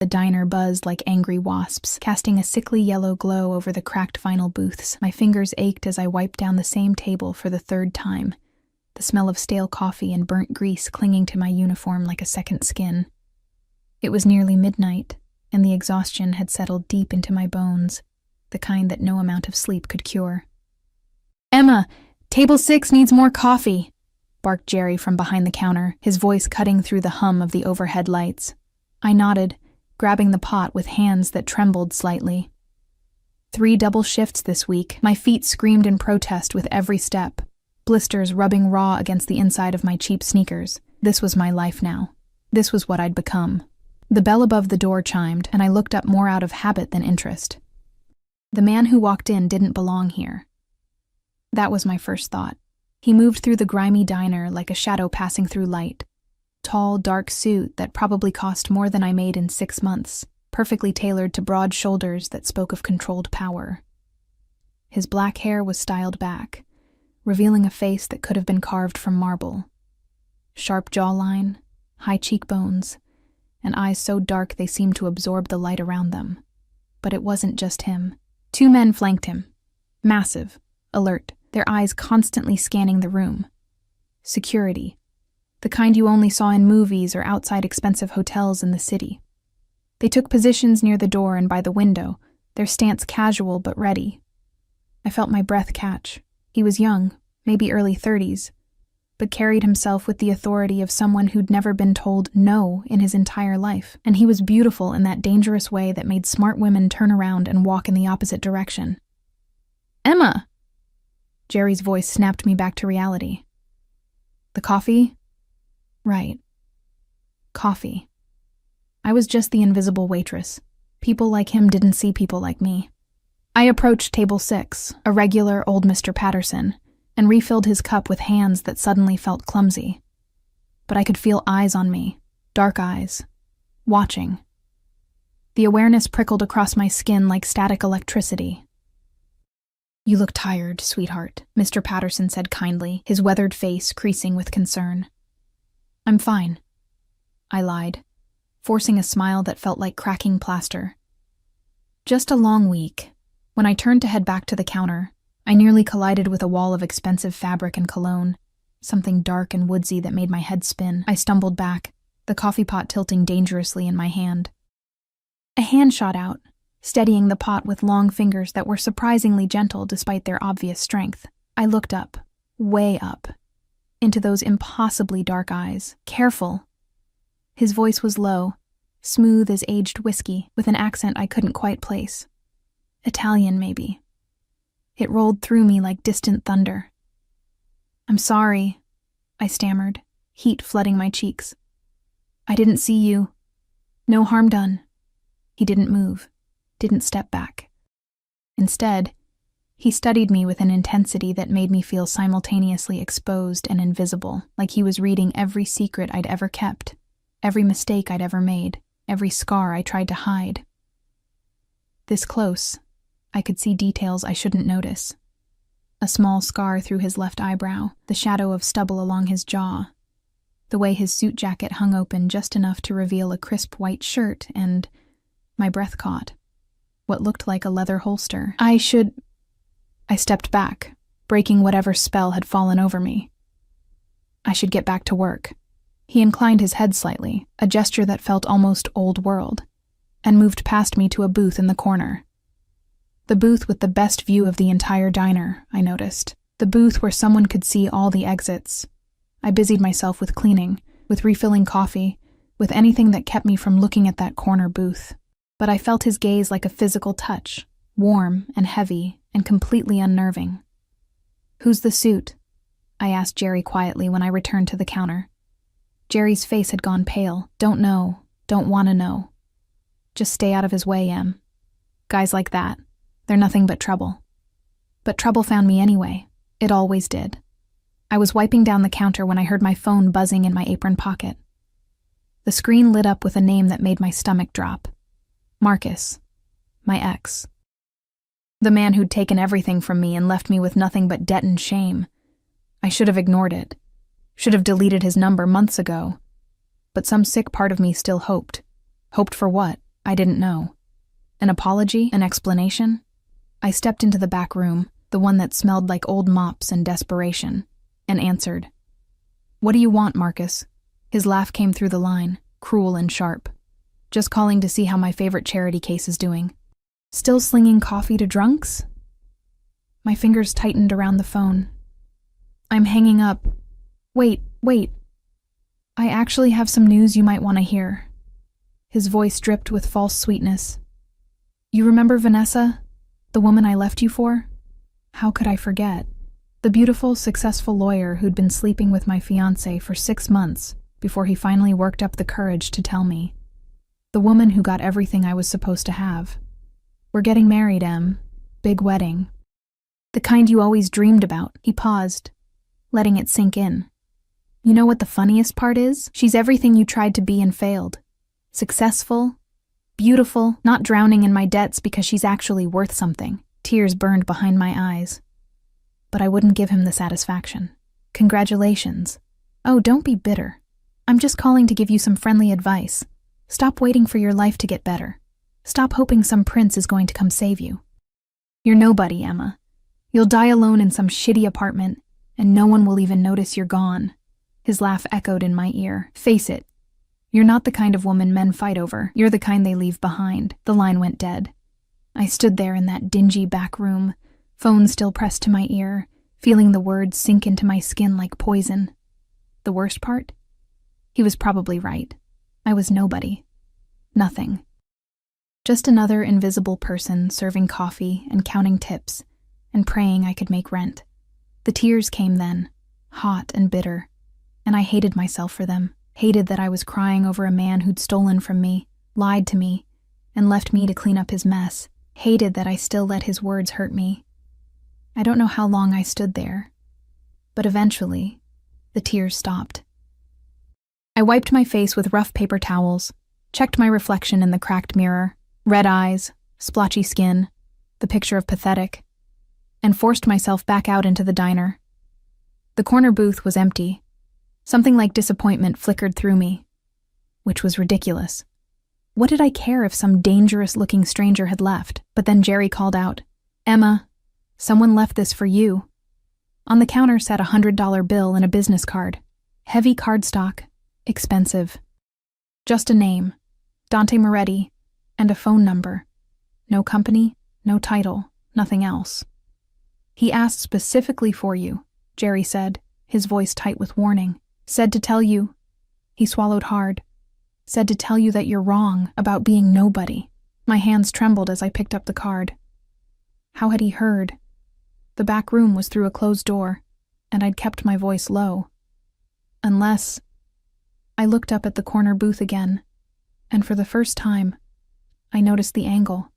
The diner buzzed like angry wasps, casting a sickly yellow glow over the cracked vinyl booths. My fingers ached as I wiped down the same table for the third time, the smell of stale coffee and burnt grease clinging to my uniform like a second skin. It was nearly midnight, and the exhaustion had settled deep into my bones, the kind that no amount of sleep could cure. "Emma, table 6 needs more coffee," barked Jerry from behind the counter, his voice cutting through the hum of the overhead lights. I nodded, grabbing the pot with hands that trembled slightly. 3 double shifts this week. My feet screamed in protest with every step, blisters rubbing raw against the inside of my cheap sneakers. This was my life now. This was what I'd become. The bell above the door chimed, and I looked up more out of habit than interest. The man who walked in didn't belong here. That was my first thought. He moved through the grimy diner like a shadow passing through light. Tall, dark suit that probably cost more than I made in 6 months, perfectly tailored to broad shoulders that spoke of controlled power. His black hair was styled back, revealing a face that could have been carved from marble. Sharp jawline, high cheekbones, and eyes so dark they seemed to absorb the light around them. But it wasn't just him. 2 men flanked him. Massive, alert, their eyes constantly scanning the room. Security. The kind you only saw in movies or outside expensive hotels in the city. They took positions near the door and by the window, their stance casual but ready. I felt my breath catch. He was young, maybe early 30s, but carried himself with the authority of someone who'd never been told no in his entire life. And he was beautiful in that dangerous way that made smart women turn around and walk in the opposite direction. "Emma!" Jerry's voice snapped me back to reality. "The coffee?" Right. Coffee. I was just the invisible waitress. People like him didn't see people like me. I approached table 6, a regular old Mr. Patterson, and refilled his cup with hands that suddenly felt clumsy. But I could feel eyes on me, dark eyes, watching. The awareness prickled across my skin like static electricity. "You look tired, sweetheart," Mr. Patterson said kindly, his weathered face creasing with concern. "I'm fine," I lied, forcing a smile that felt like cracking plaster. "Just a long week." When I turned to head back to the counter, I nearly collided with a wall of expensive fabric and cologne, something dark and woodsy that made my head spin. I stumbled back, the coffee pot tilting dangerously in my hand. A hand shot out, steadying the pot with long fingers that were surprisingly gentle despite their obvious strength. I looked up, way up, into those impossibly dark eyes. "Careful." His voice was low, smooth as aged whiskey, with an accent I couldn't quite place. Italian, maybe. It rolled through me like distant thunder. "I'm sorry," I stammered, heat flooding my cheeks. "I didn't see you. No harm done." He didn't move, didn't step back. Instead, he studied me with an intensity that made me feel simultaneously exposed and invisible, like he was reading every secret I'd ever kept, every mistake I'd ever made, every scar I tried to hide. This close, I could see details I shouldn't notice. A small scar through his left eyebrow, the shadow of stubble along his jaw, the way his suit jacket hung open just enough to reveal a crisp white shirt, and my breath caught what looked like a leather holster. I stepped back, breaking whatever spell had fallen over me. I should get back to work. He inclined his head slightly, a gesture that felt almost old world, and moved past me to a booth in the corner. The booth with the best view of the entire diner, I noticed. The booth where someone could see all the exits. I busied myself with cleaning, with refilling coffee, with anything that kept me from looking at that corner booth. But I felt his gaze like a physical touch, warm and heavy and completely unnerving. "Who's the suit?" I asked Jerry quietly when I returned to the counter. Jerry's face had gone pale. "Don't know. Don't want to know. Just stay out of his way, Em. Guys like that, they're nothing but trouble." But trouble found me anyway. It always did. I was wiping down the counter when I heard my phone buzzing in my apron pocket. The screen lit up with a name that made my stomach drop. Marcus. My ex. The man who'd taken everything from me and left me with nothing but debt and shame. I should have ignored it. Should have deleted his number months ago. But some sick part of me still hoped. Hoped for what? I didn't know. An apology? An explanation? I stepped into the back room, the one that smelled like old mops and desperation, and answered. "What do you want, Marcus?" His laugh came through the line, cruel and sharp. "Just calling to see how my favorite charity case is doing." "Still slinging coffee to drunks?" My fingers tightened around the phone. "I'm hanging up. Wait. I actually have some news you might want to hear." His voice dripped with false sweetness. "You remember Vanessa? The woman I left you for?" How could I forget? The beautiful, successful lawyer who'd been sleeping with my fiancé for 6 months before he finally worked up the courage to tell me. The woman who got everything I was supposed to have. "We're getting married, Em. Big wedding. The kind you always dreamed about." He paused, letting it sink in. "You know what the funniest part is? She's everything you tried to be and failed. Successful, beautiful, not drowning in my debts because she's actually worth something." Tears burned behind my eyes. But I wouldn't give him the satisfaction. "Congratulations." "Oh, don't be bitter. I'm just calling to give you some friendly advice. Stop waiting for your life to get better. Stop hoping some prince is going to come save you. You're nobody, Emma. You'll die alone in some shitty apartment, and no one will even notice you're gone." His laugh echoed in my ear. "Face it. You're not the kind of woman men fight over. You're the kind they leave behind." The line went dead. I stood there in that dingy back room, phone still pressed to my ear, feeling the words sink into my skin like poison. The worst part? He was probably right. I was nobody. Nothing. Just another invisible person serving coffee and counting tips and praying I could make rent. The tears came then, hot and bitter, and I hated myself for them. Hated that I was crying over a man who'd stolen from me, lied to me, and left me to clean up his mess. Hated that I still let his words hurt me. I don't know how long I stood there, but eventually, the tears stopped. I wiped my face with rough paper towels, checked my reflection in the cracked mirror, red eyes, splotchy skin, the picture of pathetic, and forced myself back out into the diner. The corner booth was empty. Something like disappointment flickered through me, which was ridiculous. What did I care if some dangerous-looking stranger had left? But then Jerry called out, "Emma, someone left this for you." On the counter sat a $100 bill and a business card. Heavy cardstock, expensive. Just a name, Dante Moretti, and a phone number. No company, no title, nothing else. "He asked specifically for you," Jerry said, his voice tight with warning. "Said to tell you." He swallowed hard. "Said to tell you that you're wrong about being nobody." My hands trembled as I picked up the card. How had he heard? The back room was through a closed door, and I'd kept my voice low. Unless... I looked up at the corner booth again, and for the first time, I noticed the angle.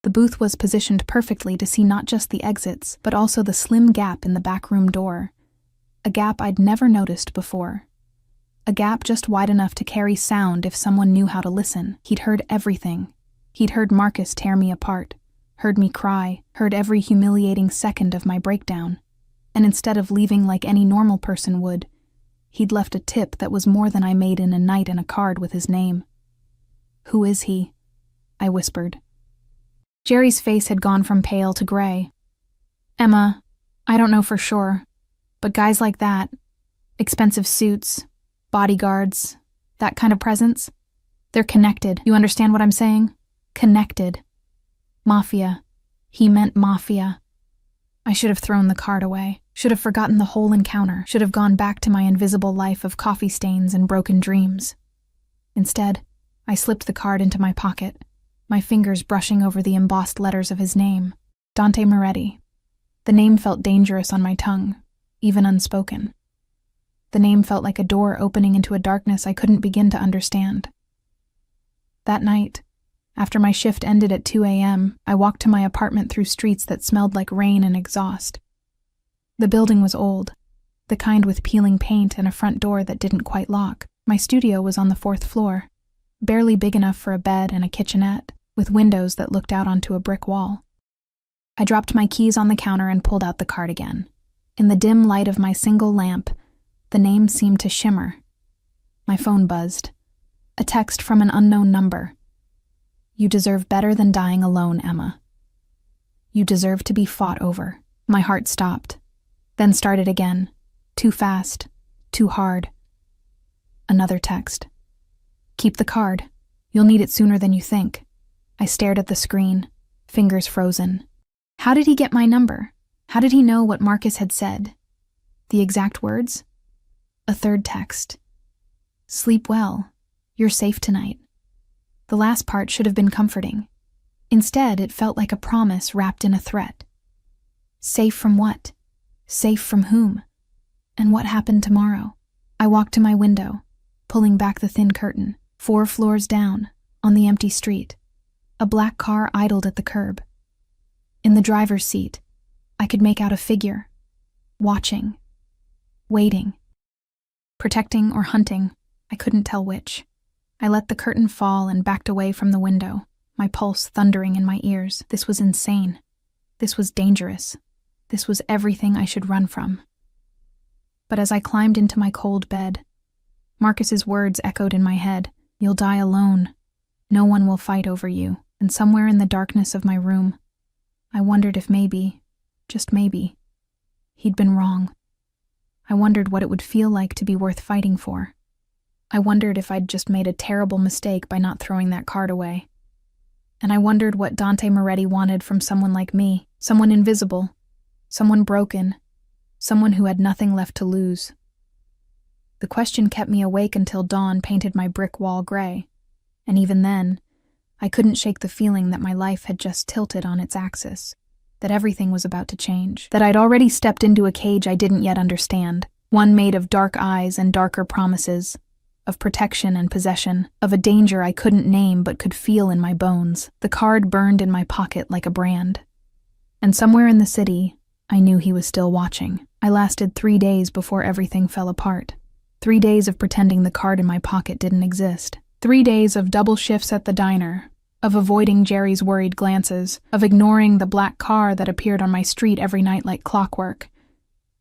The booth was positioned perfectly to see not just the exits, but also the slim gap in the back room door. A gap I'd never noticed before. A gap just wide enough to carry sound if someone knew how to listen. He'd heard everything. He'd heard Marcus tear me apart, heard me cry, heard every humiliating second of my breakdown. And instead of leaving like any normal person would, he'd left a tip that was more than I made in a night and a card with his name. "Who is he?" I whispered. Jerry's face had gone from pale to gray. "Emma, I don't know for sure, but guys like that, expensive suits, bodyguards, that kind of presence, they're connected. You understand what I'm saying? Connected. Mafia. He meant mafia." I should have thrown the card away, should have forgotten the whole encounter, should have gone back to my invisible life of coffee stains and broken dreams. Instead, I slipped the card into my pocket, my fingers brushing over the embossed letters of his name, Dante Moretti. The name felt dangerous on my tongue, even unspoken. The name felt like a door opening into a darkness I couldn't begin to understand. That night, after my shift ended at 2 a.m., I walked to my apartment through streets that smelled like rain and exhaust. The building was old, the kind with peeling paint and a front door that didn't quite lock. My studio was on the 4th floor, barely big enough for a bed and a kitchenette, with windows that looked out onto a brick wall. I dropped my keys on the counter and pulled out the card again. In the dim light of my single lamp, the name seemed to shimmer. My phone buzzed. A text from an unknown number. You deserve better than dying alone, Emma. You deserve to be fought over. My heart stopped, then started again. Too fast, too hard. Another text. Keep the card. You'll need it sooner than you think. I stared at the screen, fingers frozen. How did he get my number? How did he know what Marcus had said? The exact words? A third text. Sleep well. You're safe tonight. The last part should have been comforting. Instead, it felt like a promise wrapped in a threat. Safe from what? Safe from whom? And what happened tomorrow? I walked to my window, pulling back the thin curtain. 4 floors down, on the empty street, a black car idled at the curb. In the driver's seat, I could make out a figure, watching, waiting. Protecting or hunting, I couldn't tell which. I let the curtain fall and backed away from the window, my pulse thundering in my ears. This was insane. This was dangerous. This was everything I should run from. But as I climbed into my cold bed, Marcus's words echoed in my head. You'll die alone. No one will fight over you. And somewhere in the darkness of my room, I wondered if maybe, just maybe, he'd been wrong. I wondered what it would feel like to be worth fighting for. I wondered if I'd just made a terrible mistake by not throwing that card away. And I wondered what Dante Moretti wanted from someone like me, someone invisible, someone broken, someone who had nothing left to lose. The question kept me awake until dawn painted my brick wall gray, and even then, I couldn't shake the feeling that my life had just tilted on its axis, that everything was about to change, that I'd already stepped into a cage I didn't yet understand, one made of dark eyes and darker promises, of protection and possession, of a danger I couldn't name but could feel in my bones. The card burned in my pocket like a brand. And somewhere in the city, I knew he was still watching. I lasted 3 days before everything fell apart. 3 days of pretending the card in my pocket didn't exist. 3 days of double shifts at the diner, of avoiding Jerry's worried glances, of ignoring the black car that appeared on my street every night like clockwork.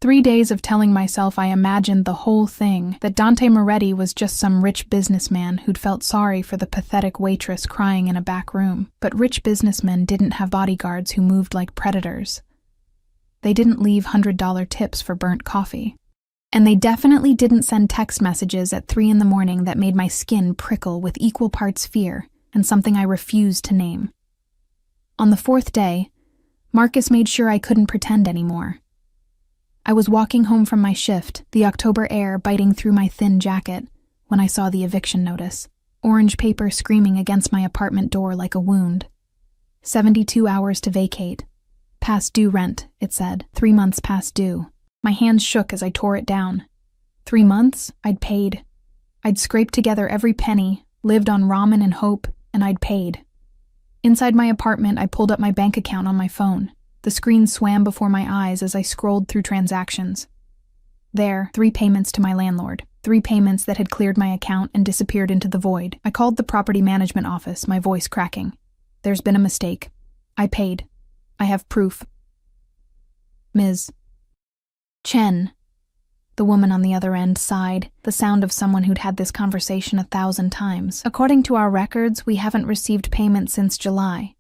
3 days of telling myself I imagined the whole thing, that Dante Moretti was just some rich businessman who'd felt sorry for the pathetic waitress crying in a back room. But rich businessmen didn't have bodyguards who moved like predators. They didn't leave $100 tips for burnt coffee. And they definitely didn't send text messages at 3 a.m. that made my skin prickle with equal parts fear and something I refused to name. On the 4th day, Marcus made sure I couldn't pretend anymore. I was walking home from my shift, the October air biting through my thin jacket, when I saw the eviction notice, orange paper screaming against my apartment door like a wound. 72 hours to vacate. Past due rent, it said. 3 months past due. My hands shook as I tore it down. 3 months? I'd paid. I'd scraped together every penny, lived on ramen and hope, and I'd paid. Inside my apartment, I pulled up my bank account on my phone. The screen swam before my eyes as I scrolled through transactions. There, 3 payments to my landlord. 3 payments that had cleared my account and disappeared into the void. I called the property management office, my voice cracking. There's been a mistake. I paid. I have proof. Ms. Chen. The woman on the other end sighed, the sound of someone who'd had this conversation 1,000 times. According to our records, we haven't received payment since July.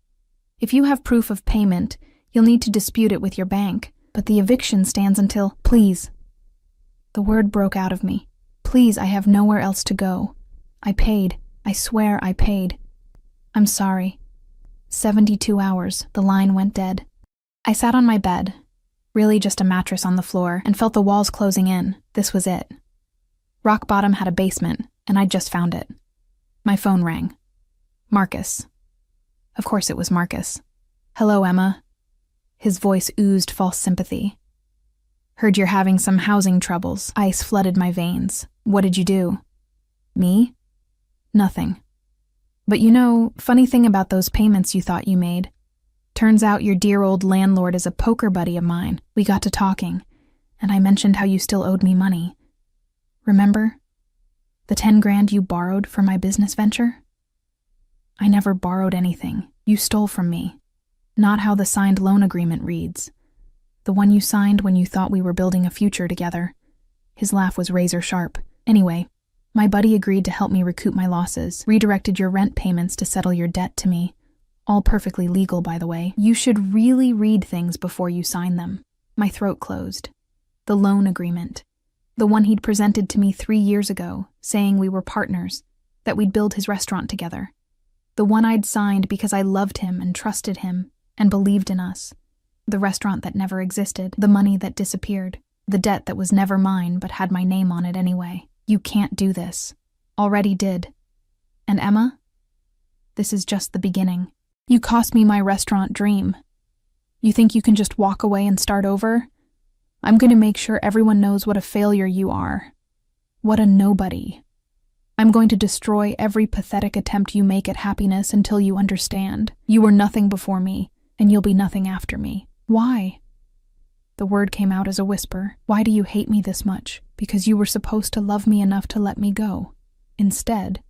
If you have proof of payment, you'll need to dispute it with your bank, but the eviction stands until— Please. The word broke out of me. Please, I have nowhere else to go. I paid. I swear I paid. I'm sorry. 72 hours, the line went dead. I sat on my bed, really just a mattress on the floor, and felt the walls closing in. This was it. Rock Bottom had a basement, and I'd just found it. My phone rang. Marcus. Of course it was Marcus. Hello, Emma. His voice oozed false sympathy. Heard you're having some housing troubles. Ice flooded my veins. What did you do? Me? Nothing. But you know, funny thing about those payments you thought you made. Turns out your dear old landlord is a poker buddy of mine. We got to talking, and I mentioned how you still owed me money. Remember? The 10 grand you borrowed for my business venture? I never borrowed anything. You stole from me. Not how the signed loan agreement reads. The one you signed when you thought we were building a future together. His laugh was razor sharp. Anyway, My buddy agreed to help me recoup my losses, redirected your rent payments to settle your debt to me. All perfectly legal, by the way. You should really read things before you sign them. My throat closed. The loan agreement. The one he'd presented to me 3 years ago, saying we were partners, that we'd build his restaurant together. The one I'd signed because I loved him and trusted him and believed in us. The restaurant that never existed, the money that disappeared, the debt that was never mine but had my name on it anyway. You can't do this. Already did. And Emma? This is just the beginning. You cost me my restaurant dream. You think you can just walk away and start over? I'm going to make sure everyone knows what a failure you are. What a nobody. I'm going to destroy every pathetic attempt you make at happiness until you understand. You were nothing before me, and you'll be nothing after me. Why? The word came out as a whisper. Why do you hate me this much? Because you were supposed to love me enough to let me go. Instead,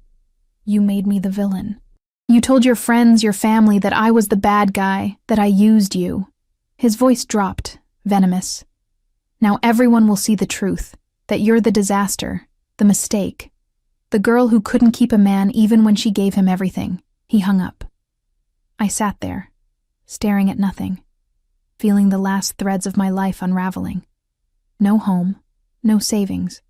you made me the villain. You told your friends, your family, that I was the bad guy, that I used you. His voice dropped, venomous. Now everyone will see the truth, that you're the disaster, the mistake, the girl who couldn't keep a man even when she gave him everything. He hung up. I sat there, staring at nothing, feeling the last threads of my life unraveling. No home, no savings,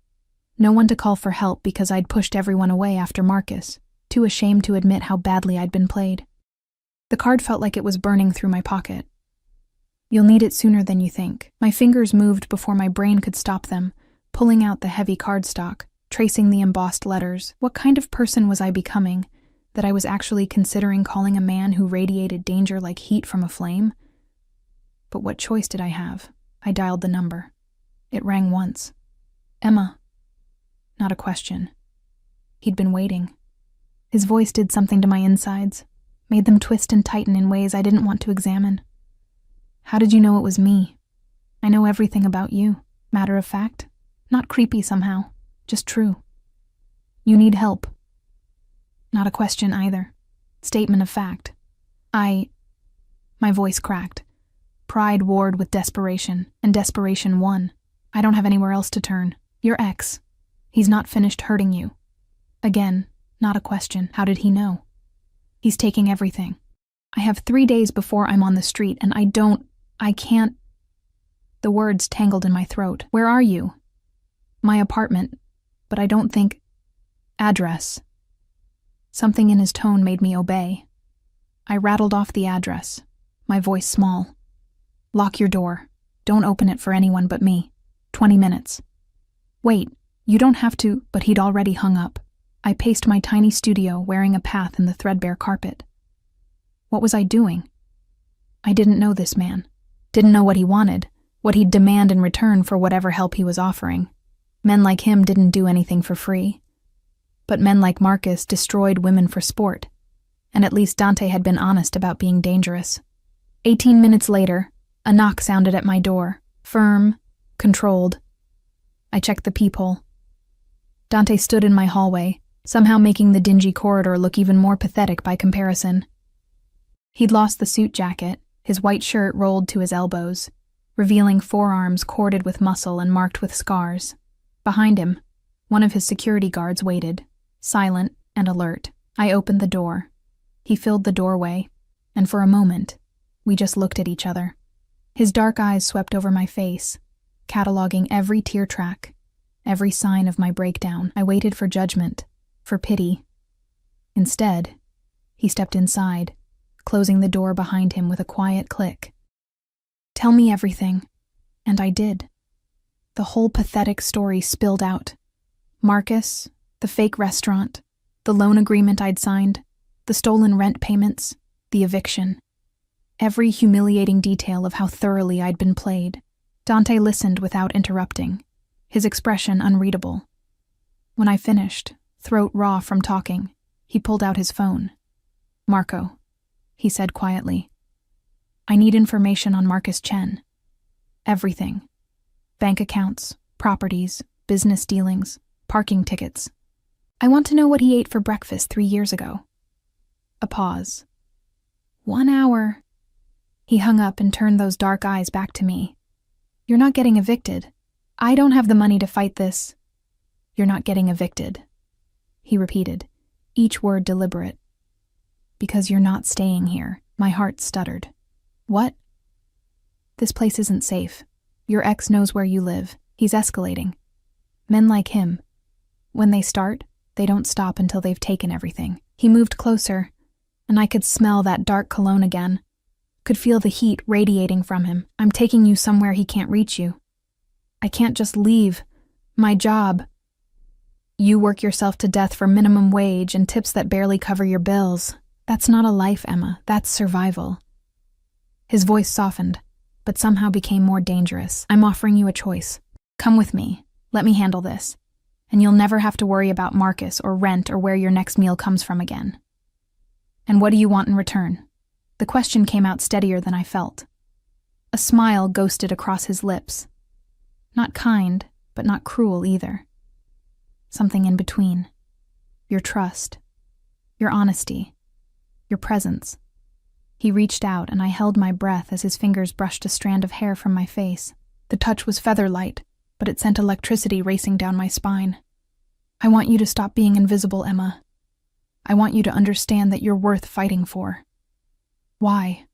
no one to call for help because I'd pushed everyone away after Marcus, too ashamed to admit how badly I'd been played. The card felt like it was burning through my pocket. You'll need it sooner than you think. My fingers moved before my brain could stop them, pulling out the heavy cardstock, tracing the embossed letters. What kind of person was I becoming, that I was actually considering calling a man who radiated danger like heat from a flame? But what choice did I have? I dialed the number. It rang once. Emma. Not a question. He'd been waiting. His voice did something to my insides, made them twist and tighten in ways I didn't want to examine. How did you know it was me? I know everything about you. Matter of fact. Not creepy somehow. Just true. You need help. Not a question either. Statement of fact. My voice cracked. Pride warred with desperation, and desperation won. I don't have anywhere else to turn. Your ex. He's not finished hurting you. Again, not a question. How did he know? He's taking everything. I have 3 days before I'm on the street, and I can't. The words tangled in my throat. Where are you? My apartment, but I don't think. Address. Something in his tone made me obey. I rattled off the address, my voice small. Lock your door. Don't open it for anyone but me. 20 minutes. Wait, you don't have to, but he'd already hung up. I paced my tiny studio, wearing a path in the threadbare carpet. What was I doing? I didn't know this man. Didn't know what he wanted, what he'd demand in return for whatever help he was offering. Men like him didn't do anything for free. But men like Marcus destroyed women for sport. And at least Dante had been honest about being dangerous. 18 minutes later, a knock sounded at my door. Firm, controlled. I checked the peephole. Dante stood in my hallway, somehow making the dingy corridor look even more pathetic by comparison. He'd lost the suit jacket, his white shirt rolled to his elbows, revealing forearms corded with muscle and marked with scars. Behind him, one of his security guards waited, silent and alert. I opened the door. He filled the doorway, and for a moment, we just looked at each other. His dark eyes swept over my face, cataloging every tear track, every sign of my breakdown. I waited for judgment, for pity. Instead, he stepped inside, closing the door behind him with a quiet click. Tell me everything, and I did. The whole pathetic story spilled out. Marcus, the fake restaurant, the loan agreement I'd signed, the stolen rent payments, the eviction. Every humiliating detail of how thoroughly I'd been played. Dante listened without interrupting, his expression unreadable. When I finished, throat raw from talking, he pulled out his phone. Marco, he said quietly. I need information on Marcus Chen. Everything. Bank accounts, properties, business dealings, parking tickets. I want to know what he ate for breakfast 3 years ago. A pause. 1 hour. He hung up and turned those dark eyes back to me. You're not getting evicted. I don't have the money to fight this. You're not getting evicted. he repeated, each word deliberate. Because you're not staying here. My heart stuttered. What? This place isn't safe. Your ex knows where you live. He's escalating. Men like him, when they start, they don't stop until they've taken everything. He moved closer, and I could smell that dark cologne again. Could feel the heat radiating from him. I'm taking you somewhere he can't reach you. I can't just leave. My job. You work yourself to death for minimum wage and tips that barely cover your bills. That's not a life, Emma. That's survival. His voice softened, but somehow became more dangerous. I'm offering you a choice. Come with me. Let me handle this. And you'll never have to worry about Marcus or rent or where your next meal comes from again. And what do you want in return? The question came out steadier than I felt. A smile ghosted across his lips. Not kind, but not cruel either. Something in between. Your trust. Your honesty. Your presence. He reached out and I held my breath as his fingers brushed a strand of hair from my face. The touch was feather-light, but it sent electricity racing down my spine. I want you to stop being invisible, Emma. I want you to understand that you're worth fighting for. Why?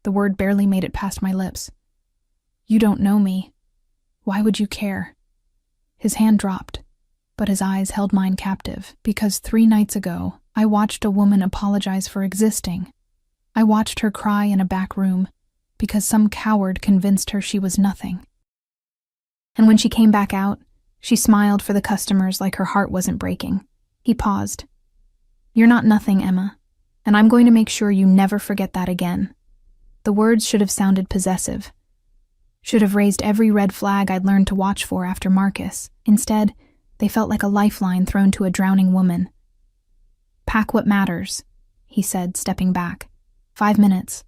The word barely made it past my lips. You don't know me. Why would you care? His hand dropped, but his eyes held mine captive, because 3 nights ago, I watched a woman apologize for existing. I watched her cry in a back room, because some coward convinced her she was nothing. And when she came back out, she smiled for the customers like her heart wasn't breaking. He paused. You're not nothing, Emma, and I'm going to make sure you never forget that again. The words should have sounded possessive. Should have raised every red flag I'd learned to watch for after Marcus. Instead, they felt like a lifeline thrown to a drowning woman. Pack what matters, he said, stepping back. 5 minutes.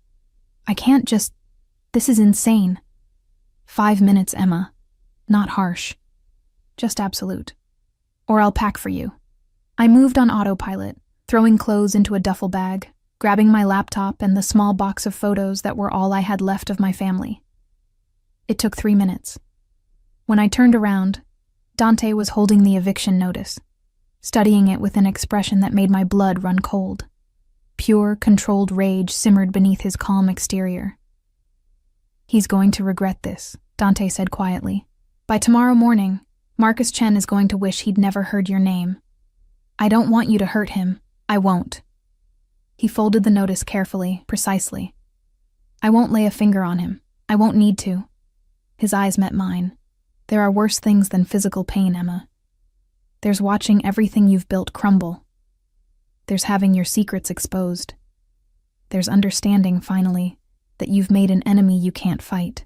I can't just... This is insane. 5 minutes, Emma. Not harsh. Just absolute. Or I'll pack for you. I moved on autopilot, throwing clothes into a duffel bag, grabbing my laptop and the small box of photos that were all I had left of my family. It took 3 minutes. When I turned around, Dante was holding the eviction notice, studying it with an expression that made my blood run cold. Pure, controlled rage simmered beneath his calm exterior. He's going to regret this, Dante said quietly. By tomorrow morning, Marcus Chen is going to wish he'd never heard your name. I don't want you to hurt him. I won't. He folded the notice carefully, precisely. I won't lay a finger on him. I won't need to. His eyes met mine. There are worse things than physical pain, Emma. There's watching everything you've built crumble. There's having your secrets exposed. There's understanding, finally, that you've made an enemy you can't fight.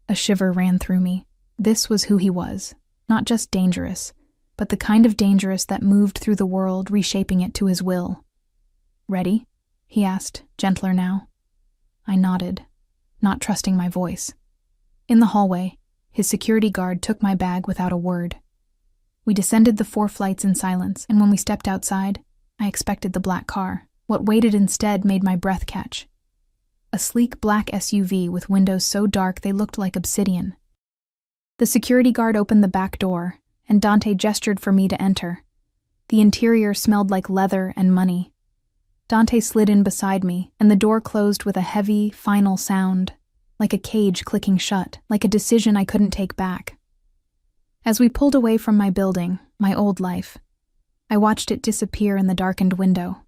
A shiver ran through me. This was who he was. Not just dangerous, but the kind of dangerous that moved through the world, reshaping it to his will. Ready? He asked, gentler now. I nodded, not trusting my voice. In the hallway, his security guard took my bag without a word. We descended the 4 flights in silence, and when we stepped outside, I expected the black car. What waited instead made my breath catch. A sleek black SUV with windows so dark they looked like obsidian. The security guard opened the back door, and Dante gestured for me to enter. The interior smelled like leather and money. Dante slid in beside me, and the door closed with a heavy, final sound, like a cage clicking shut, like a decision I couldn't take back. As we pulled away from my building, my old life, I watched it disappear in the darkened window.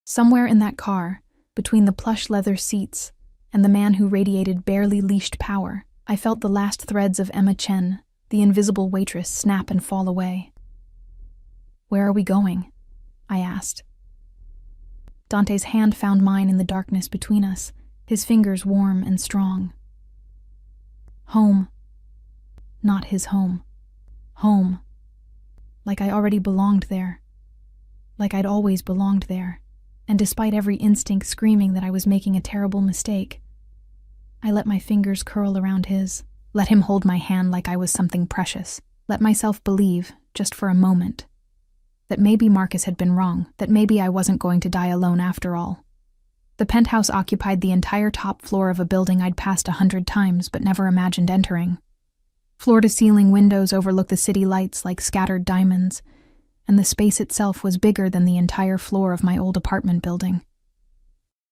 Somewhere in that car, between the plush leather seats and the man who radiated barely leashed power, I felt the last threads of Emma Chen, the invisible waitress, snap and fall away. Where are we going? I asked. Dante's hand found mine in the darkness between us, his fingers warm and strong. Home. Not his home. Home. Like I already belonged there. Like I'd always belonged there. And despite every instinct screaming that I was making a terrible mistake, I let my fingers curl around his, let him hold my hand like I was something precious, let myself believe, just for a moment, that maybe Marcus had been wrong, that maybe I wasn't going to die alone after all. The penthouse occupied the entire top floor of a building I'd passed 100 times but never imagined entering. Floor-to-ceiling windows overlook the city lights like scattered diamonds, and the space itself was bigger than the entire floor of my old apartment building.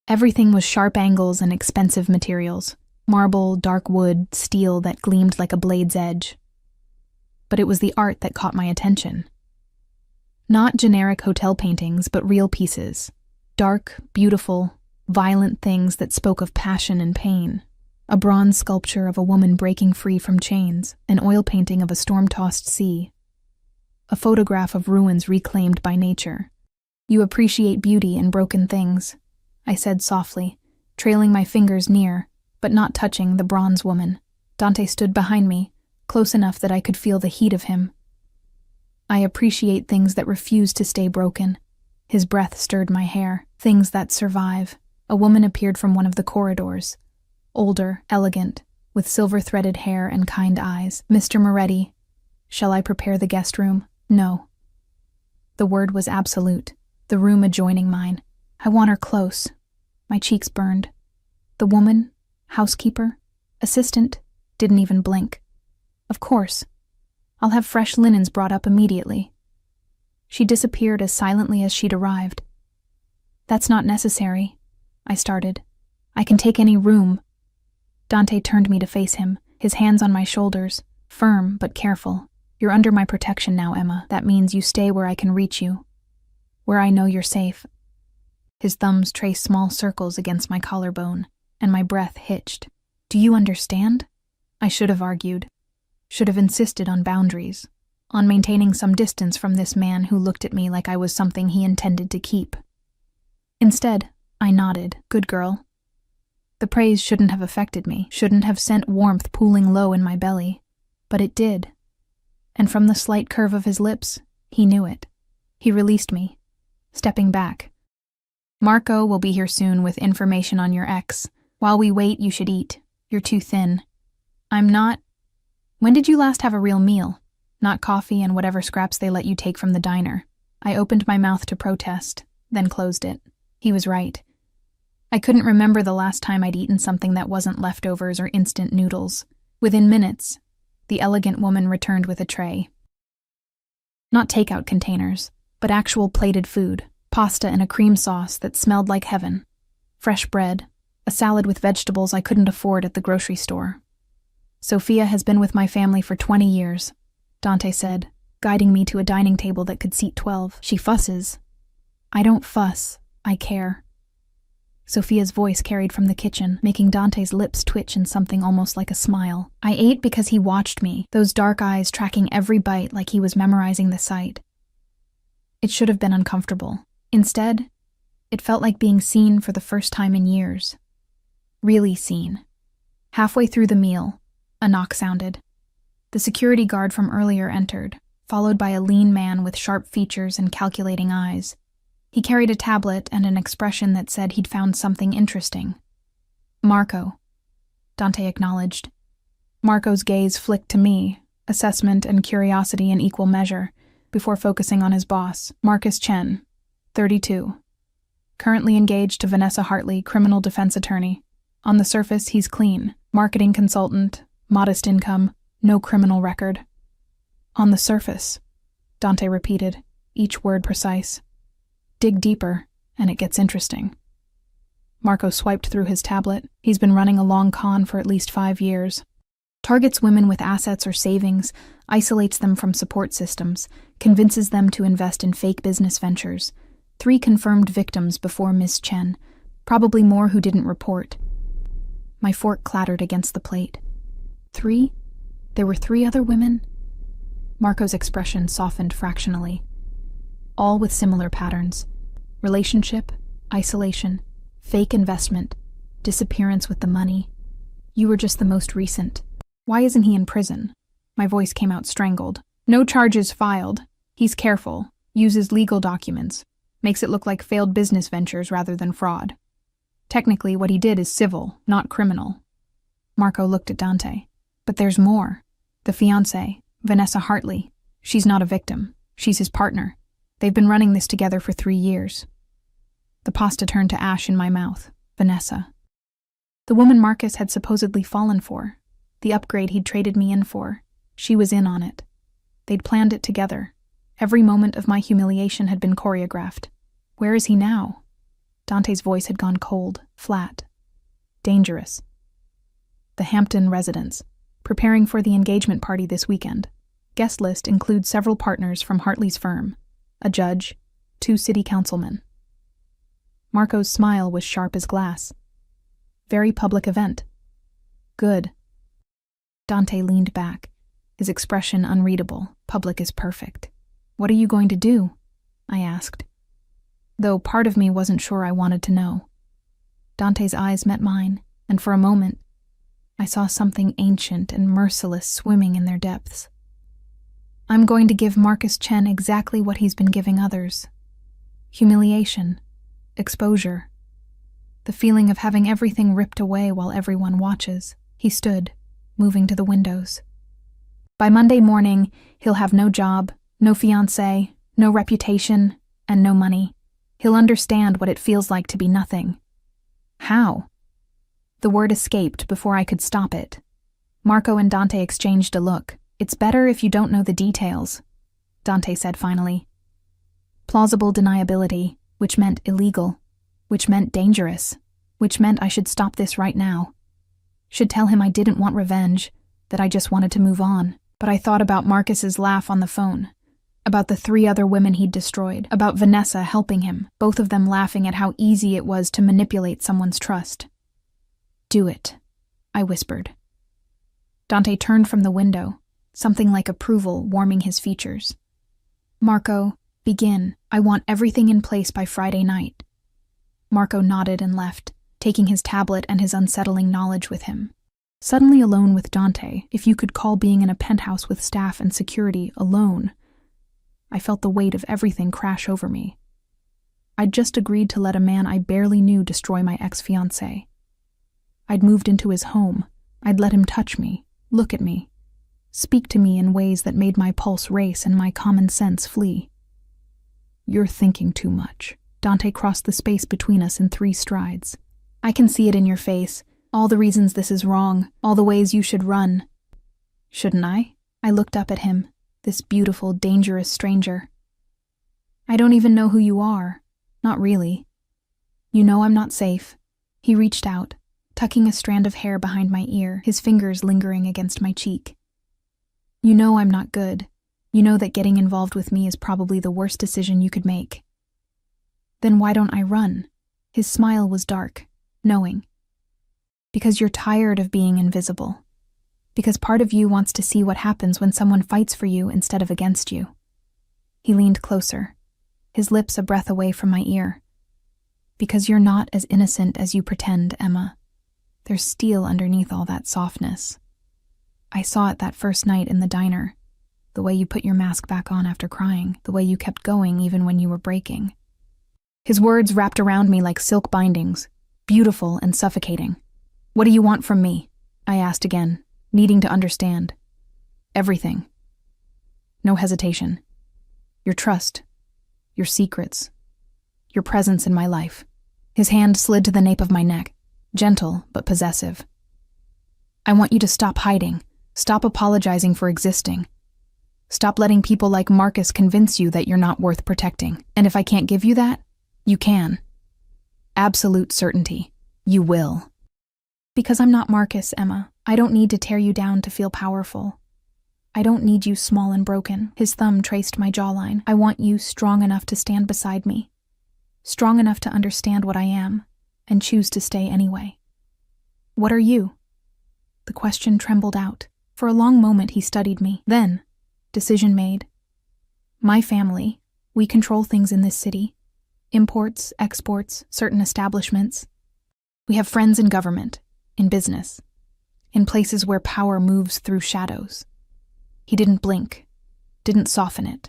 Everything was sharp angles and expensive materials, marble, dark wood, steel that gleamed like a blade's edge. But it was the art that caught my attention. Not generic hotel paintings, but real pieces. Dark, beautiful, violent things that spoke of passion and pain. A bronze sculpture of a woman breaking free from chains, an oil painting of a storm-tossed sea. A photograph of ruins reclaimed by nature. "You appreciate beauty in broken things," I said softly, trailing my fingers near, but not touching the bronze woman. Dante stood behind me, close enough that I could feel the heat of him. "I appreciate things that refuse to stay broken." His breath stirred my hair. "Things that survive." A woman appeared from one of the corridors. Older, elegant, with silver-threaded hair and kind eyes. "Mr. Moretti, shall I prepare the guest room?" "No." The word was absolute, the room adjoining mine. "I want her close." My cheeks burned. The woman, housekeeper, assistant, didn't even blink. "Of course. I'll have fresh linens brought up immediately." She disappeared as silently as she'd arrived. "That's not necessary," I started. "I can take any room." Dante turned me to face him, his hands on my shoulders, firm but careful. "You're under my protection now, Emma. That means you stay where I can reach you, where I know you're safe." His thumbs traced small circles against my collarbone, and my breath hitched. "Do you understand?" I should have argued. Should have insisted on boundaries, on maintaining some distance from this man who looked at me like I was something he intended to keep. Instead, I nodded. "Good girl." The praise shouldn't have affected me, shouldn't have sent warmth pooling low in my belly, but it did. And from the slight curve of his lips, he knew it. He released me, stepping back. "Marco will be here soon with information on your ex. While we wait, you should eat. You're too thin." "I'm not." "When did you last have a real meal? Not coffee and whatever scraps they let you take from the diner." I opened my mouth to protest, then closed it. He was right. I couldn't remember the last time I'd eaten something that wasn't leftovers or instant noodles. Within minutes, the elegant woman returned with a tray. Not takeout containers, but actual plated food, pasta and a cream sauce that smelled like heaven, fresh bread, a salad with vegetables I couldn't afford at the grocery store. "Sophia has been with my family for 20 years, Dante said, guiding me to a dining table that could seat 12. "She fusses." "I don't fuss, I care." Sophia's voice carried from the kitchen, making Dante's lips twitch in something almost like a smile. I ate because he watched me, those dark eyes tracking every bite like he was memorizing the sight. It should have been uncomfortable. Instead, it felt like being seen for the first time in years. Really seen. Halfway through the meal, a knock sounded. The security guard from earlier entered, followed by a lean man with sharp features and calculating eyes. He carried a tablet and an expression that said he'd found something interesting. "Marco," Dante acknowledged. Marco's gaze flicked to me, assessment and curiosity in equal measure, before focusing on his boss, Marcus Chen, 32. Currently engaged to Vanessa Hartley, criminal defense attorney. On the surface, he's clean, marketing consultant, modest income, no criminal record. "On the surface," Dante repeated, each word precise. "Dig deeper, and it gets interesting." Marco swiped through his tablet. He's been running a long con for at least 5 years. Targets women with assets or savings, isolates them from support systems, convinces them to invest in fake business ventures. 3 confirmed victims before Miss Chen, probably more who didn't report. My fork clattered against the plate. 3? There were 3 other women? Marco's expression softened fractionally. All with similar patterns. Relationship, isolation, fake investment, disappearance with the money. You were just the most recent. Why isn't he in prison? My voice came out strangled. No charges filed. He's careful, uses legal documents, makes it look like failed business ventures rather than fraud. Technically, what he did is civil, not criminal. Marco looked at Dante. But there's more. The fiancée, Vanessa Hartley. She's not a victim. She's his partner. They've been running this together for 3 years. The pasta turned to ash in my mouth. Vanessa. The woman Marcus had supposedly fallen for. The upgrade he'd traded me in for. She was in on it. They'd planned it together. Every moment of my humiliation had been choreographed. Where is he now? Dante's voice had gone cold, flat, dangerous. The Hampton residence, preparing for the engagement party this weekend. Guest list includes several partners from Hartley's firm, a judge, 2 city councilmen. Marco's smile was sharp as glass. Very public event. Good. Dante leaned back, his expression unreadable. Public is perfect. What are you going to do? I asked, though part of me wasn't sure I wanted to know. Dante's eyes met mine, and for a moment, I saw something ancient and merciless swimming in their depths. I'm going to give Marcus Chen exactly what he's been giving others. Humiliation, exposure, the feeling of having everything ripped away while everyone watches. He stood, moving to the windows. By Monday morning, he'll have no job, no fiancé, no reputation, and no money. He'll understand what it feels like to be nothing. How? The word escaped before I could stop it. Marco and Dante exchanged a look. It's better if you don't know the details, Dante said finally. Plausible deniability, which meant illegal, which meant dangerous, which meant I should stop this right now. Should tell him I didn't want revenge, that I just wanted to move on. But I thought about Marcus's laugh on the phone, about the 3 other women he'd destroyed, about Vanessa helping him, both of them laughing at how easy it was to manipulate someone's trust. Do it, I whispered. Dante turned from the window, something like approval warming his features. Marco, begin. I want everything in place by Friday night. Marco nodded and left, taking his tablet and his unsettling knowledge with him. Suddenly alone with Dante, if you could call being in a penthouse with staff and security alone, I felt the weight of everything crash over me. I'd just agreed to let a man I barely knew destroy my ex-fiancé. I'd moved into his home. I'd let him touch me, look at me, speak to me in ways that made my pulse race and my common sense flee. You're thinking too much. Dante crossed the space between us in 3 strides. I can see it in your face. All the reasons this is wrong, all the ways you should run. Shouldn't I? I looked up at him, this beautiful, dangerous stranger. I don't even know who you are. Not really. You know I'm not safe. He reached out, tucking a strand of hair behind my ear, his fingers lingering against my cheek. You know I'm not good. You know that getting involved with me is probably the worst decision you could make. Then why don't I run? His smile was dark, knowing. Because you're tired of being invisible. Because part of you wants to see what happens when someone fights for you instead of against you. He leaned closer, his lips a breath away from my ear. Because you're not as innocent as you pretend, Emma. There's steel underneath all that softness. I saw it that first night in the diner. The way you put your mask back on after crying, the way you kept going even when you were breaking. His words wrapped around me like silk bindings, beautiful and suffocating. What do you want from me? I asked again, needing to understand. Everything. No hesitation. Your trust. Your secrets. Your presence in my life. His hand slid to the nape of my neck, gentle but possessive. I want you to stop hiding. Stop apologizing for existing. Stop letting people like Marcus convince you that you're not worth protecting. And if I can't give you that, you can. Absolute certainty. You will. Because I'm not Marcus, Emma. I don't need to tear you down to feel powerful. I don't need you small and broken. His thumb traced my jawline. I want you strong enough to stand beside me. Strong enough to understand what I am, and choose to stay anyway. What are you? The question trembled out. For a long moment he studied me. Then, decision made. My family, we control things in this city. Imports, exports, certain establishments. We have friends in government, in business, in places where power moves through shadows. He didn't blink, didn't soften it.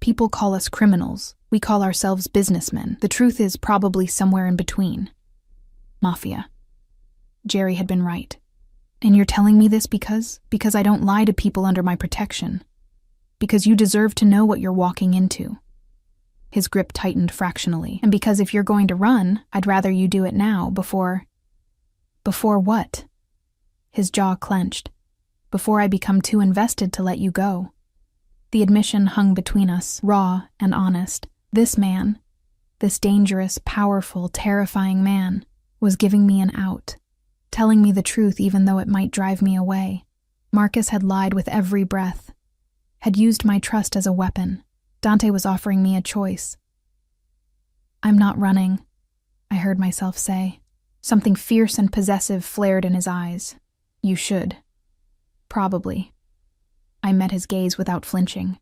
People call us criminals. We call ourselves businessmen. The truth is probably somewhere in between. Mafia. Jerry had been right. And you're telling me this because I don't lie to people under my protection. Because you deserve to know what you're walking into. His grip tightened fractionally. And because if you're going to run, I'd rather you do it now before... Before what? His jaw clenched. Before I become too invested to let you go. The admission hung between us, raw and honest. This man, this dangerous, powerful, terrifying man, was giving me an out, telling me the truth even though it might drive me away. Marcus had lied with every breath, had used my trust as a weapon. Dante was offering me a choice. "I'm not running," I heard myself say. Something fierce and possessive flared in his eyes. "You should." "Probably." I met his gaze without flinching.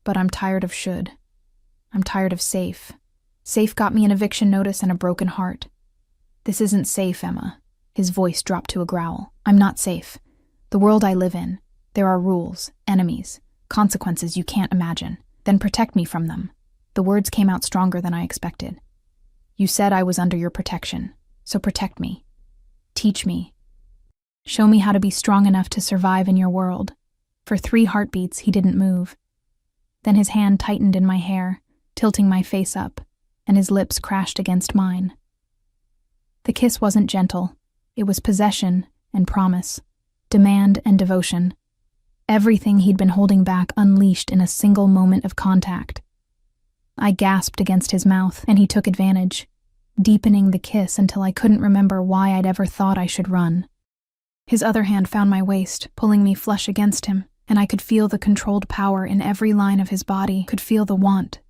"But I'm tired of should. I'm tired of safe. Safe got me an eviction notice and a broken heart. This isn't safe, Emma." His voice dropped to a growl. "I'm not safe. The world I live in, there are rules, enemies, consequences you can't imagine. Then protect me from them." The words came out stronger than I expected. "You said I was under your protection, so protect me. Teach me. Show me how to be strong enough to survive in your world." For 3 heartbeats, he didn't move. Then his hand tightened in my hair, tilting my face up, and his lips crashed against mine. The kiss wasn't gentle. It was possession and promise, demand and devotion. Everything he'd been holding back unleashed in a single moment of contact. I gasped against his mouth, and he took advantage, deepening the kiss until I couldn't remember why I'd ever thought I should run. His other hand found my waist, pulling me flush against him, and I could feel the controlled power in every line of his body, could feel the want,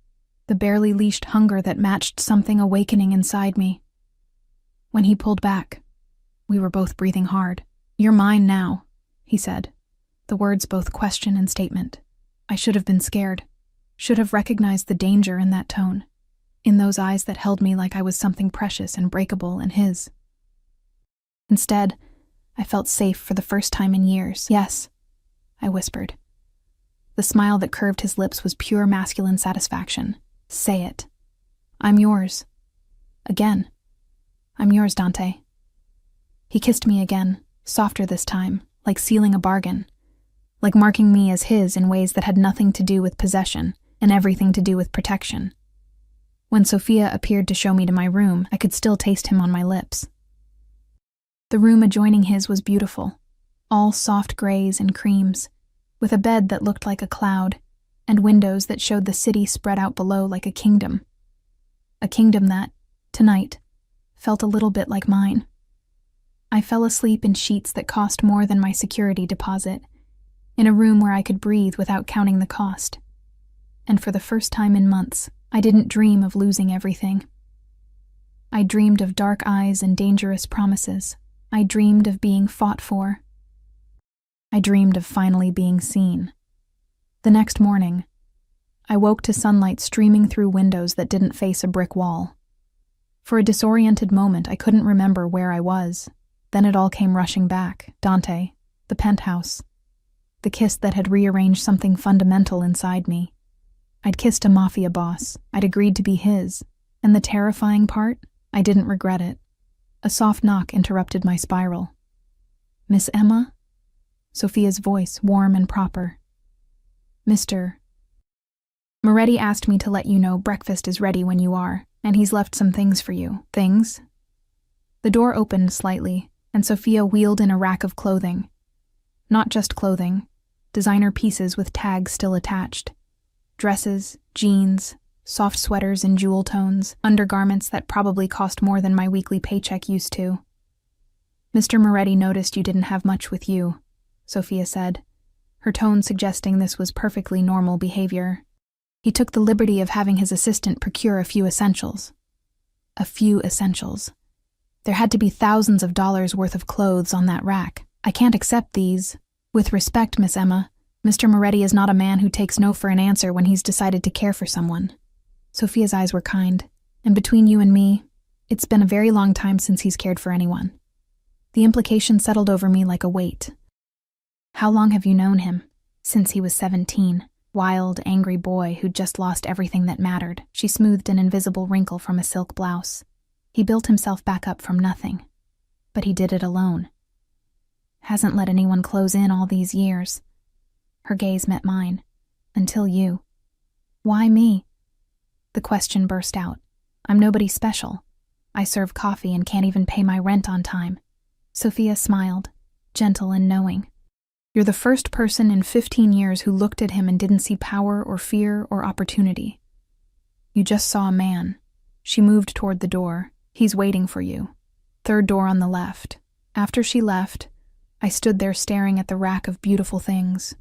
the barely leashed hunger that matched something awakening inside me. When he pulled back, we were both breathing hard. "You're mine now," he said, the words both question and statement. I should have been scared, should have recognized the danger in that tone, in those eyes that held me like I was something precious and breakable in his. Instead, I felt safe for the first time in years. "Yes," I whispered. The smile that curved his lips was pure masculine satisfaction. "Say it. I'm yours. Again. I'm yours, Dante." He kissed me again, softer this time, like sealing a bargain, like marking me as his in ways that had nothing to do with possession and everything to do with protection. When Sophia appeared to show me to my room, I could still taste him on my lips. The room adjoining his was beautiful, all soft grays and creams, with a bed that looked like a cloud, and windows that showed the city spread out below like a kingdom. A kingdom that, tonight, felt a little bit like mine. I fell asleep in sheets that cost more than my security deposit, in a room where I could breathe without counting the cost. And for the first time in months, I didn't dream of losing everything. I dreamed of dark eyes and dangerous promises. I dreamed of being fought for. I dreamed of finally being seen. The next morning, I woke to sunlight streaming through windows that didn't face a brick wall. For a disoriented moment, I couldn't remember where I was. Then it all came rushing back. Dante, the penthouse, the kiss that had rearranged something fundamental inside me. I'd kissed a mafia boss. I'd agreed to be his. And the terrifying part, I didn't regret it. A soft knock interrupted my spiral. "Miss Emma?" Sophia's voice, warm and proper. "Mr. Moretti asked me to let you know breakfast is ready when you are, and he's left some things for you." "Things?" The door opened slightly, and Sophia wheeled in a rack of clothing. Not just clothing, designer pieces with tags still attached. Dresses, jeans, soft sweaters in jewel tones, undergarments that probably cost more than my weekly paycheck used to. "Mr. Moretti noticed you didn't have much with you," Sophia said, her tone suggesting this was perfectly normal behavior. "He took the liberty of having his assistant procure a few essentials." A few essentials. There had to be thousands of dollars worth of clothes on that rack. "I can't accept these. With respect, Miss Emma, Mr. Moretti is not a man who takes no for an answer when he's decided to care for someone." Sophia's eyes were kind, and between you and me, it's been a very long time since he's cared for anyone. The implication settled over me like a weight. "How long have you known him?" "Since he was 17. Wild, angry boy who'd just lost everything that mattered." She smoothed an invisible wrinkle from a silk blouse. "He built himself back up from nothing. But he did it alone. Hasn't let anyone close in all these years." Her gaze met mine. "Until you." "Why me?" The question burst out. "I'm nobody special. I serve coffee and can't even pay my rent on time." Sophia smiled, gentle and knowing. You're the first person in 15 years who looked at him and didn't see power or fear or opportunity. You just saw a man. She moved toward the door. He's waiting for you. Third door on the left. After she left, I stood there staring at the rack of beautiful things.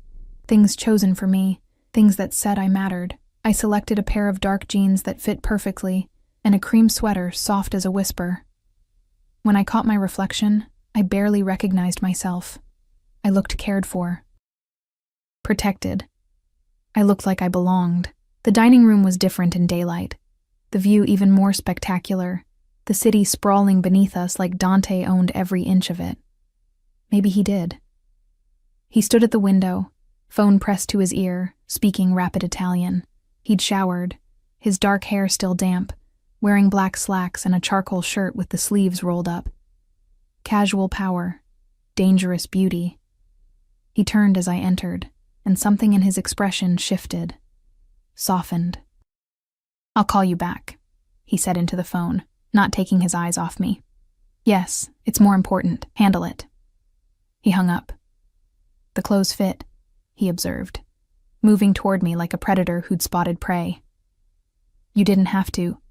Things chosen for me, things that said I mattered. I selected a pair of dark jeans that fit perfectly, and a cream sweater soft as a whisper. When I caught my reflection, I barely recognized myself. I looked cared for. Protected. I looked like I belonged. The dining room was different in daylight. The view even more spectacular. The city sprawling beneath us like Dante owned every inch of it. Maybe he did. He stood at the window, phone pressed to his ear, speaking rapid Italian. He'd showered, his dark hair still damp, wearing black slacks and a charcoal shirt with the sleeves rolled up. Casual power, dangerous beauty. He turned as I entered, and something in his expression shifted, softened. "I'll call you back," he said into the phone, not taking his eyes off me. "Yes, it's more important. Handle it." He hung up. "The clothes fit," he observed, moving toward me like a predator who'd spotted prey. "You didn't have to.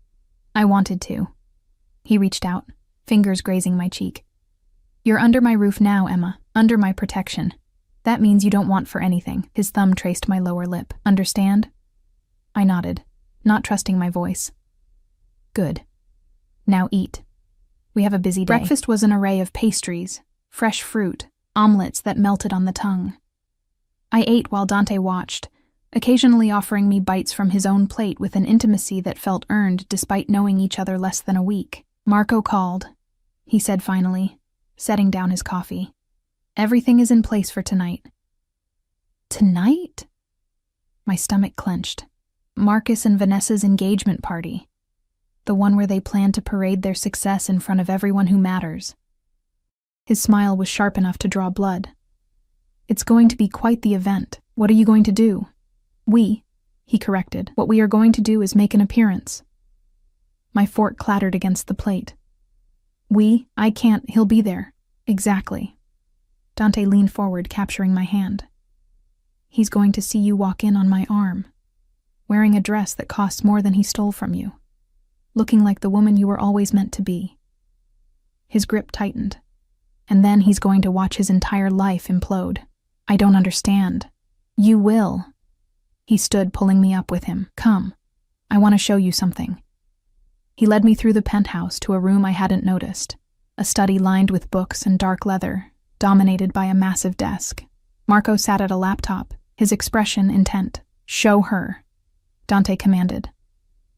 I wanted to." He reached out, fingers grazing my cheek. "You're under my roof now, Emma, under my protection. That means you don't want for anything." His thumb traced my lower lip. "Understand?" I nodded, not trusting my voice. "Good. Now eat. We have a busy day." Breakfast was an array of pastries, fresh fruit, omelets that melted on the tongue. I ate while Dante watched, occasionally offering me bites from his own plate with an intimacy that felt earned despite knowing each other less than a week. "Marco called," he said finally, setting down his coffee. "Everything is in place for tonight." Tonight? My stomach clenched. Marcus and Vanessa's engagement party. The one where they plan to parade their success in front of everyone who matters. His smile was sharp enough to draw blood. "It's going to be quite the event. What are you going to do?" He corrected. "What we are going to do is make an appearance." My fork clattered against the plate. I can't, he'll be there." "Exactly." Dante leaned forward, capturing my hand. "He's going to see you walk in on my arm, wearing a dress that costs more than he stole from you, looking like the woman you were always meant to be." His grip tightened. "And then he's going to watch his entire life implode." "I don't understand." "You will." He stood, pulling me up with him. "Come. I want to show you something." He led me through the penthouse to a room I hadn't noticed, a study lined with books and dark leather, dominated by a massive desk. Marco sat at a laptop, his expression intent. "Show her," Dante commanded.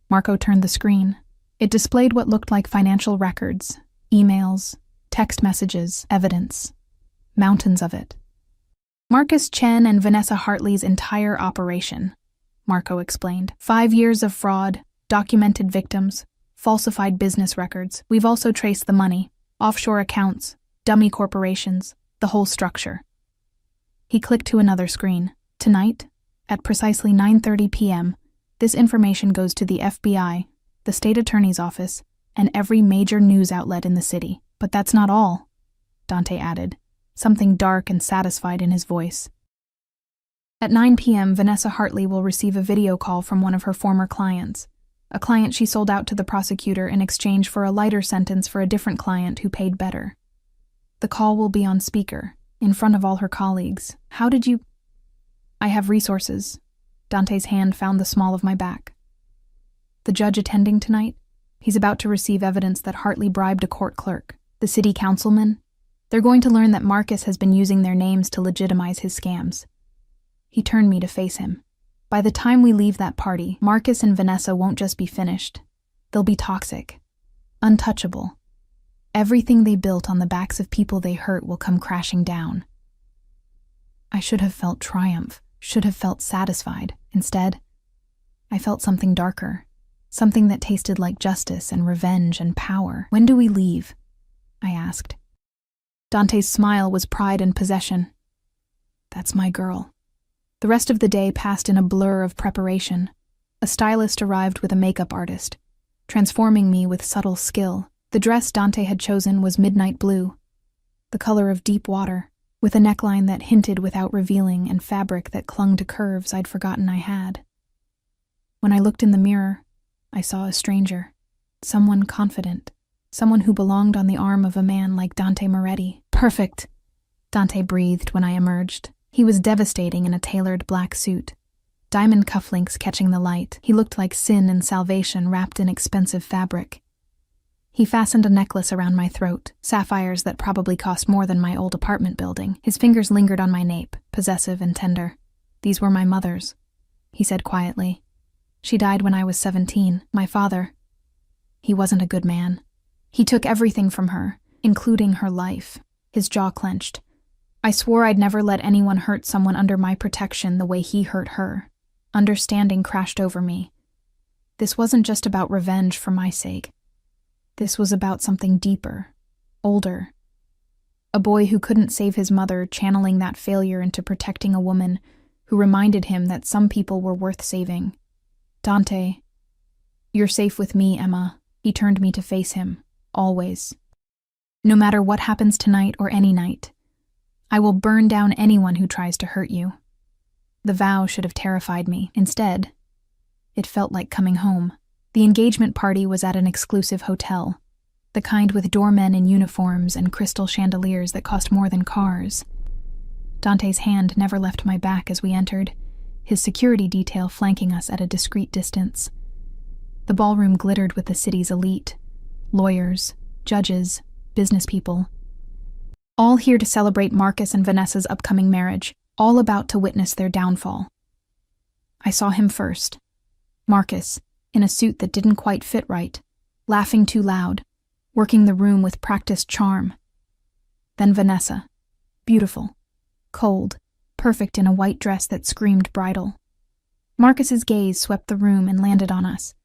Marco turned the screen. It displayed what looked like financial records, emails, text messages, evidence. Mountains of it. "Marcus Chen and Vanessa Hartley's entire operation," Marco explained. 5 years of fraud, documented victims, falsified business records. We've also traced the money, offshore accounts, dummy corporations, the whole structure. He clicked to another screen. "Tonight, at precisely 9:30 p.m., this information goes to the FBI, the state attorney's office, and every major news outlet in the city. But that's not all," Dante added, something dark and satisfied in his voice. "At 9 p.m., Vanessa Hartley will receive a video call from one of her former clients, a client she sold out to the prosecutor in exchange for a lighter sentence for a different client who paid better. The call will be on speaker, in front of all her colleagues. How did you—" "I have resources." Dante's hand found the small of my back. "The judge attending tonight? He's about to receive evidence that Hartley bribed a court clerk. The city councilman? They're going to learn that Marcus has been using their names to legitimize his scams." He turned me to face him. "By the time we leave that party, Marcus and Vanessa won't just be finished. They'll be toxic, untouchable. Everything they built on the backs of people they hurt will come crashing down." I should have felt triumph, should have felt satisfied. Instead, I felt something darker, something that tasted like justice and revenge and power. "When do we leave?" I asked. Dante's smile was pride and possession. "That's my girl." The rest of the day passed in a blur of preparation. A stylist arrived with a makeup artist, transforming me with subtle skill. The dress Dante had chosen was midnight blue, the color of deep water, with a neckline that hinted without revealing and fabric that clung to curves I'd forgotten I had. When I looked in the mirror, I saw a stranger, someone confident, someone who belonged on the arm of a man like Dante Moretti. Perfect, Dante breathed when I emerged. He was devastating in a tailored black suit, diamond cufflinks catching the light. He looked like sin and salvation wrapped in expensive fabric. He fastened a necklace around my throat, sapphires that probably cost more than my old apartment building. His fingers lingered on my nape, possessive and tender. "These were my mother's," he said quietly. "She died when I was 17. My father, he wasn't a good man. He took everything from her, including her life." His jaw clenched. I swore I'd never let anyone hurt someone under my protection the way he hurt her. Understanding crashed over me. This wasn't just about revenge for my sake. This was about something deeper, older. A boy who couldn't save his mother, channeling that failure into protecting a woman who reminded him that some people were worth saving. "Dante, you're safe with me, Emma." He turned me to face him, always. "No matter what happens tonight or any night, I will burn down anyone who tries to hurt you." The vow should have terrified me. Instead, it felt like coming home. The engagement party was at an exclusive hotel, the kind with doormen in uniforms and crystal chandeliers that cost more than cars. Dante's hand never left my back as we entered, his security detail flanking us at a discreet distance. The ballroom glittered with the city's elite, lawyers, judges, business people. All here to celebrate Marcus and Vanessa's upcoming marriage, all about to witness their downfall. I saw him first. Marcus, in a suit that didn't quite fit right, laughing too loud, working the room with practiced charm. Then Vanessa, beautiful, cold, perfect in a white dress that screamed bridal. Marcus's gaze swept the room and landed on us.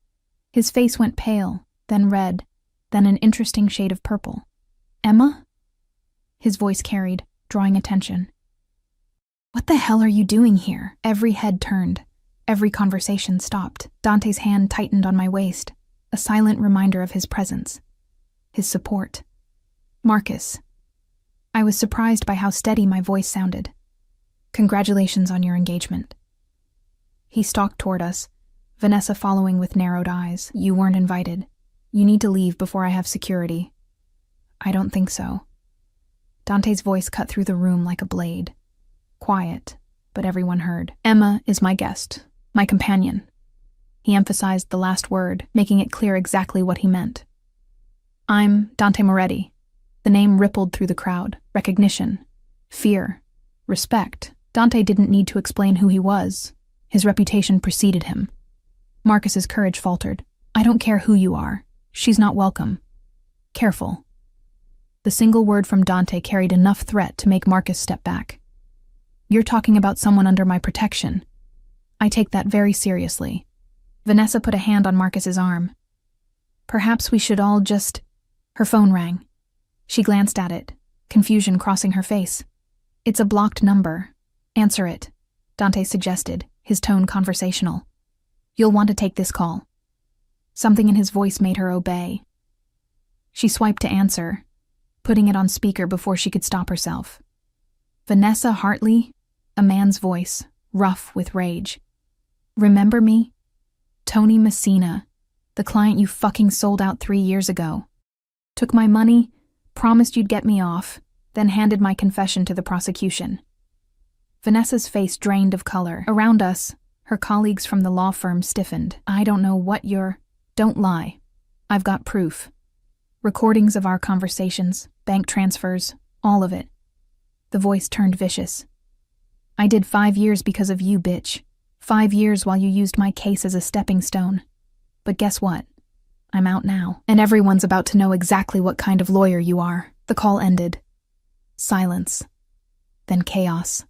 His face went pale, then red, then an interesting shade of purple. "Emma?" His voice carried, drawing attention. "What the hell are you doing here?" Every head turned. Every conversation stopped. Dante's hand tightened on my waist, a silent reminder of his presence, his support. "Marcus." I was surprised by how steady my voice sounded. "Congratulations on your engagement." He stalked toward us, Vanessa following with narrowed eyes. "You weren't invited. You need to leave before I have security." "I don't think so." Dante's voice cut through the room like a blade. Quiet, but everyone heard. "Emma is my guest. My companion." He emphasized the last word, making it clear exactly what he meant. "I'm Dante Moretti." The name rippled through the crowd. Recognition, fear, respect. Dante didn't need to explain who he was. His reputation preceded him. Marcus's courage faltered. "I don't care who you are. She's not welcome. Careful." The single word from Dante carried enough threat to make Marcus step back. "You're talking about someone under my protection. I take that very seriously." Vanessa put a hand on Marcus's arm. "Perhaps we should all just—" Her phone rang. She glanced at it, confusion crossing her face. "It's a blocked number. Answer it," Dante suggested, his tone conversational. "You'll want to take this call." Something in his voice made her obey. She swiped to answer, putting it on speaker before she could stop herself. "Vanessa Hartley?" A man's voice, rough with rage. "Remember me? Tony Messina, the client you fucking sold out 3 years ago. Took my money, promised you'd get me off, then handed my confession to the prosecution." Vanessa's face drained of color. Around us, her colleagues from the law firm stiffened. "I don't know what you're—" "Don't lie. I've got proof. Recordings of our conversations, bank transfers, all of it." The voice turned vicious. "I did 5 years because of you, bitch. 5 years while you used my case as a stepping stone. But guess what? I'm out now, and everyone's about to know exactly what kind of lawyer you are." The call ended. Silence. Then chaos.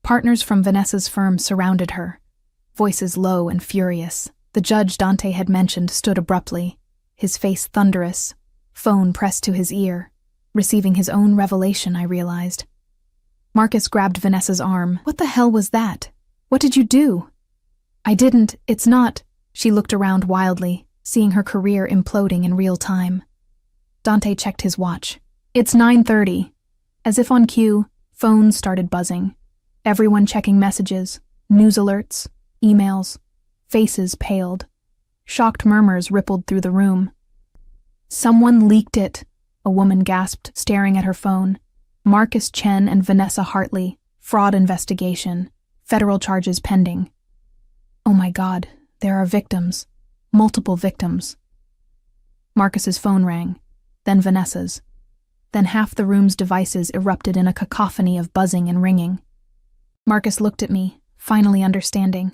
Partners from Vanessa's firm surrounded her, voices low and furious. The judge Dante had mentioned stood abruptly, his face thunderous, phone pressed to his ear. Receiving his own revelation, I realized. Marcus grabbed Vanessa's arm. "What the hell was that? What did you do?" "I didn't, it's not." She looked around wildly, seeing her career imploding in real time. Dante checked his watch. "It's 9:30. As if on cue, Phones started buzzing. Everyone checking messages, news alerts, emails. Faces paled. Shocked murmurs rippled through the room. "Someone leaked it," a woman gasped, staring at her phone. "Marcus Chen and Vanessa Hartley. Fraud investigation. Federal charges pending." "Oh my God, there are victims. Multiple victims." Marcus's phone rang, then Vanessa's. Then half the room's devices erupted in a cacophony of buzzing and ringing. Marcus looked at me, finally understanding.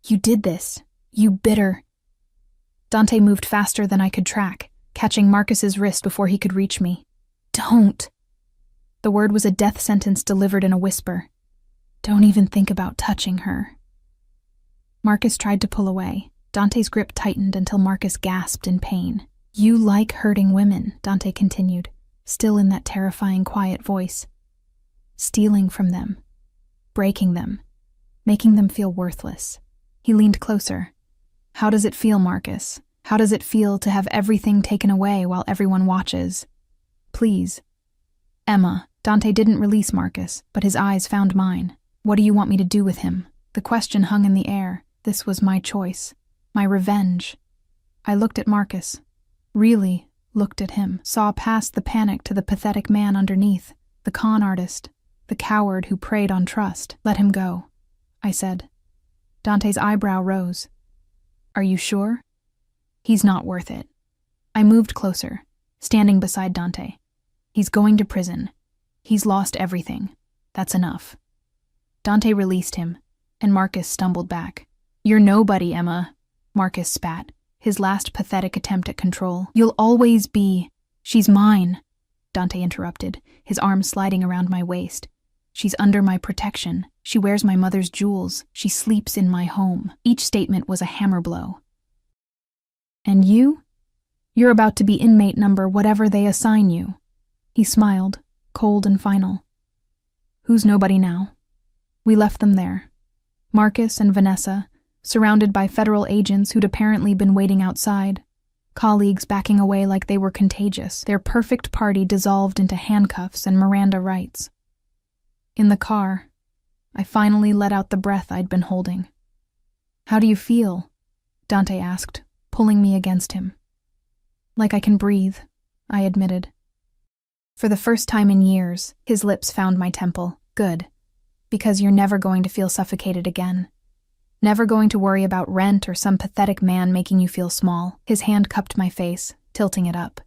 "You did this. You bitter." Dante moved faster than I could track, catching Marcus's wrist before he could reach me. "Don't." The word was a death sentence delivered in a whisper. "Don't even think about touching her." Marcus tried to pull away. Dante's grip tightened until Marcus gasped in pain. "You like hurting women," Dante continued, still in that terrifying quiet voice. "Stealing from them. Breaking them. Making them feel worthless." He leaned closer. "How does it feel, Marcus? How does it feel to have everything taken away while everyone watches? Please." "Emma." Dante didn't release Marcus, but his eyes found mine. "What do you want me to do with him?" The question hung in the air. This was my choice. My revenge. I looked at Marcus. Really looked at him. Saw past the panic to the pathetic man underneath. The con artist. The coward who preyed on trust. "Let him go," I said. Dante's eyebrow rose. "Are you sure?" "He's not worth it." I moved closer, standing beside Dante. "He's going to prison. He's lost everything. That's enough." Dante released him, and Marcus stumbled back. "You're nobody, Emma," Marcus spat, his last pathetic attempt at control. "You'll always be—" "She's mine," Dante interrupted, his arm sliding around my waist. "She's under my protection. She wears my mother's jewels. She sleeps in my home." Each statement was a hammer blow. "And you? You're about to be inmate number whatever they assign you." He smiled, cold and final. "Who's nobody now?" We left them there. Marcus and Vanessa, surrounded by federal agents who'd apparently been waiting outside, colleagues backing away like they were contagious, their perfect party dissolved into handcuffs and Miranda rights. In the car, I finally let out the breath I'd been holding. "How do you feel?" Dante asked, pulling me against him. "Like I can breathe," I admitted. For the first time in years, his lips found my temple. "Good. Because you're never going to feel suffocated again. Never going to worry about rent or some pathetic man making you feel small." His hand cupped my face, tilting it up.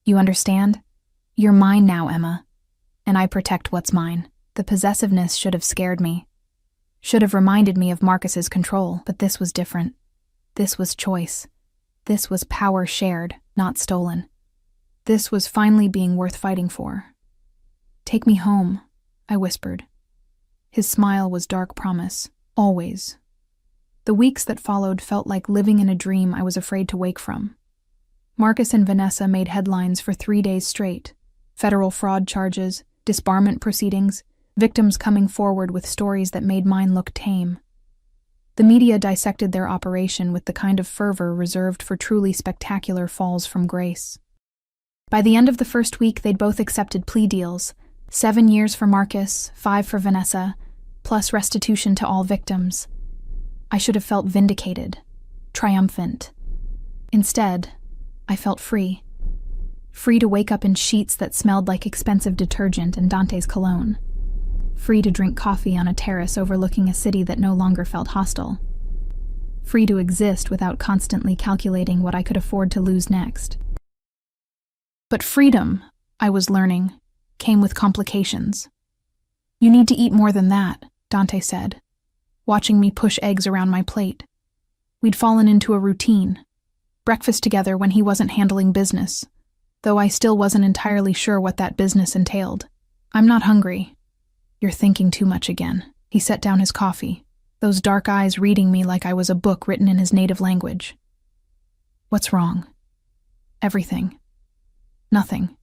"You understand? You're mine now, Emma. And I protect what's mine." The possessiveness should have scared me. Should have reminded me of Marcus's control, but this was different. This was choice. This was power shared, not stolen. This was finally being worth fighting for. "Take me home," I whispered. His smile was dark promise. Always. The weeks that followed felt like living in a dream I was afraid to wake from. Marcus and Vanessa made headlines for 3 days straight. Federal fraud charges, disbarment proceedings, victims coming forward with stories that made mine look tame. The media dissected their operation with the kind of fervor reserved for truly spectacular falls from grace. By the end of the first week, they'd both accepted plea deals, 7 years for Marcus, 5 for Vanessa, plus restitution to all victims. I should have felt vindicated, triumphant. Instead, I felt free. Free to wake up in sheets that smelled like expensive detergent and Dante's cologne. Free to drink coffee on a terrace overlooking a city that no longer felt hostile. Free to exist without constantly calculating what I could afford to lose next. But freedom, I was learning, came with complications. "You need to eat more than that," Dante said, watching me push eggs around my plate. We'd fallen into a routine. Breakfast together when he wasn't handling business, though I still wasn't entirely sure what that business entailed. "I'm not hungry." "You're thinking too much again." He set down his coffee, those dark eyes reading me like I was a book written in his native language. "What's wrong?" "Everything. Nothing."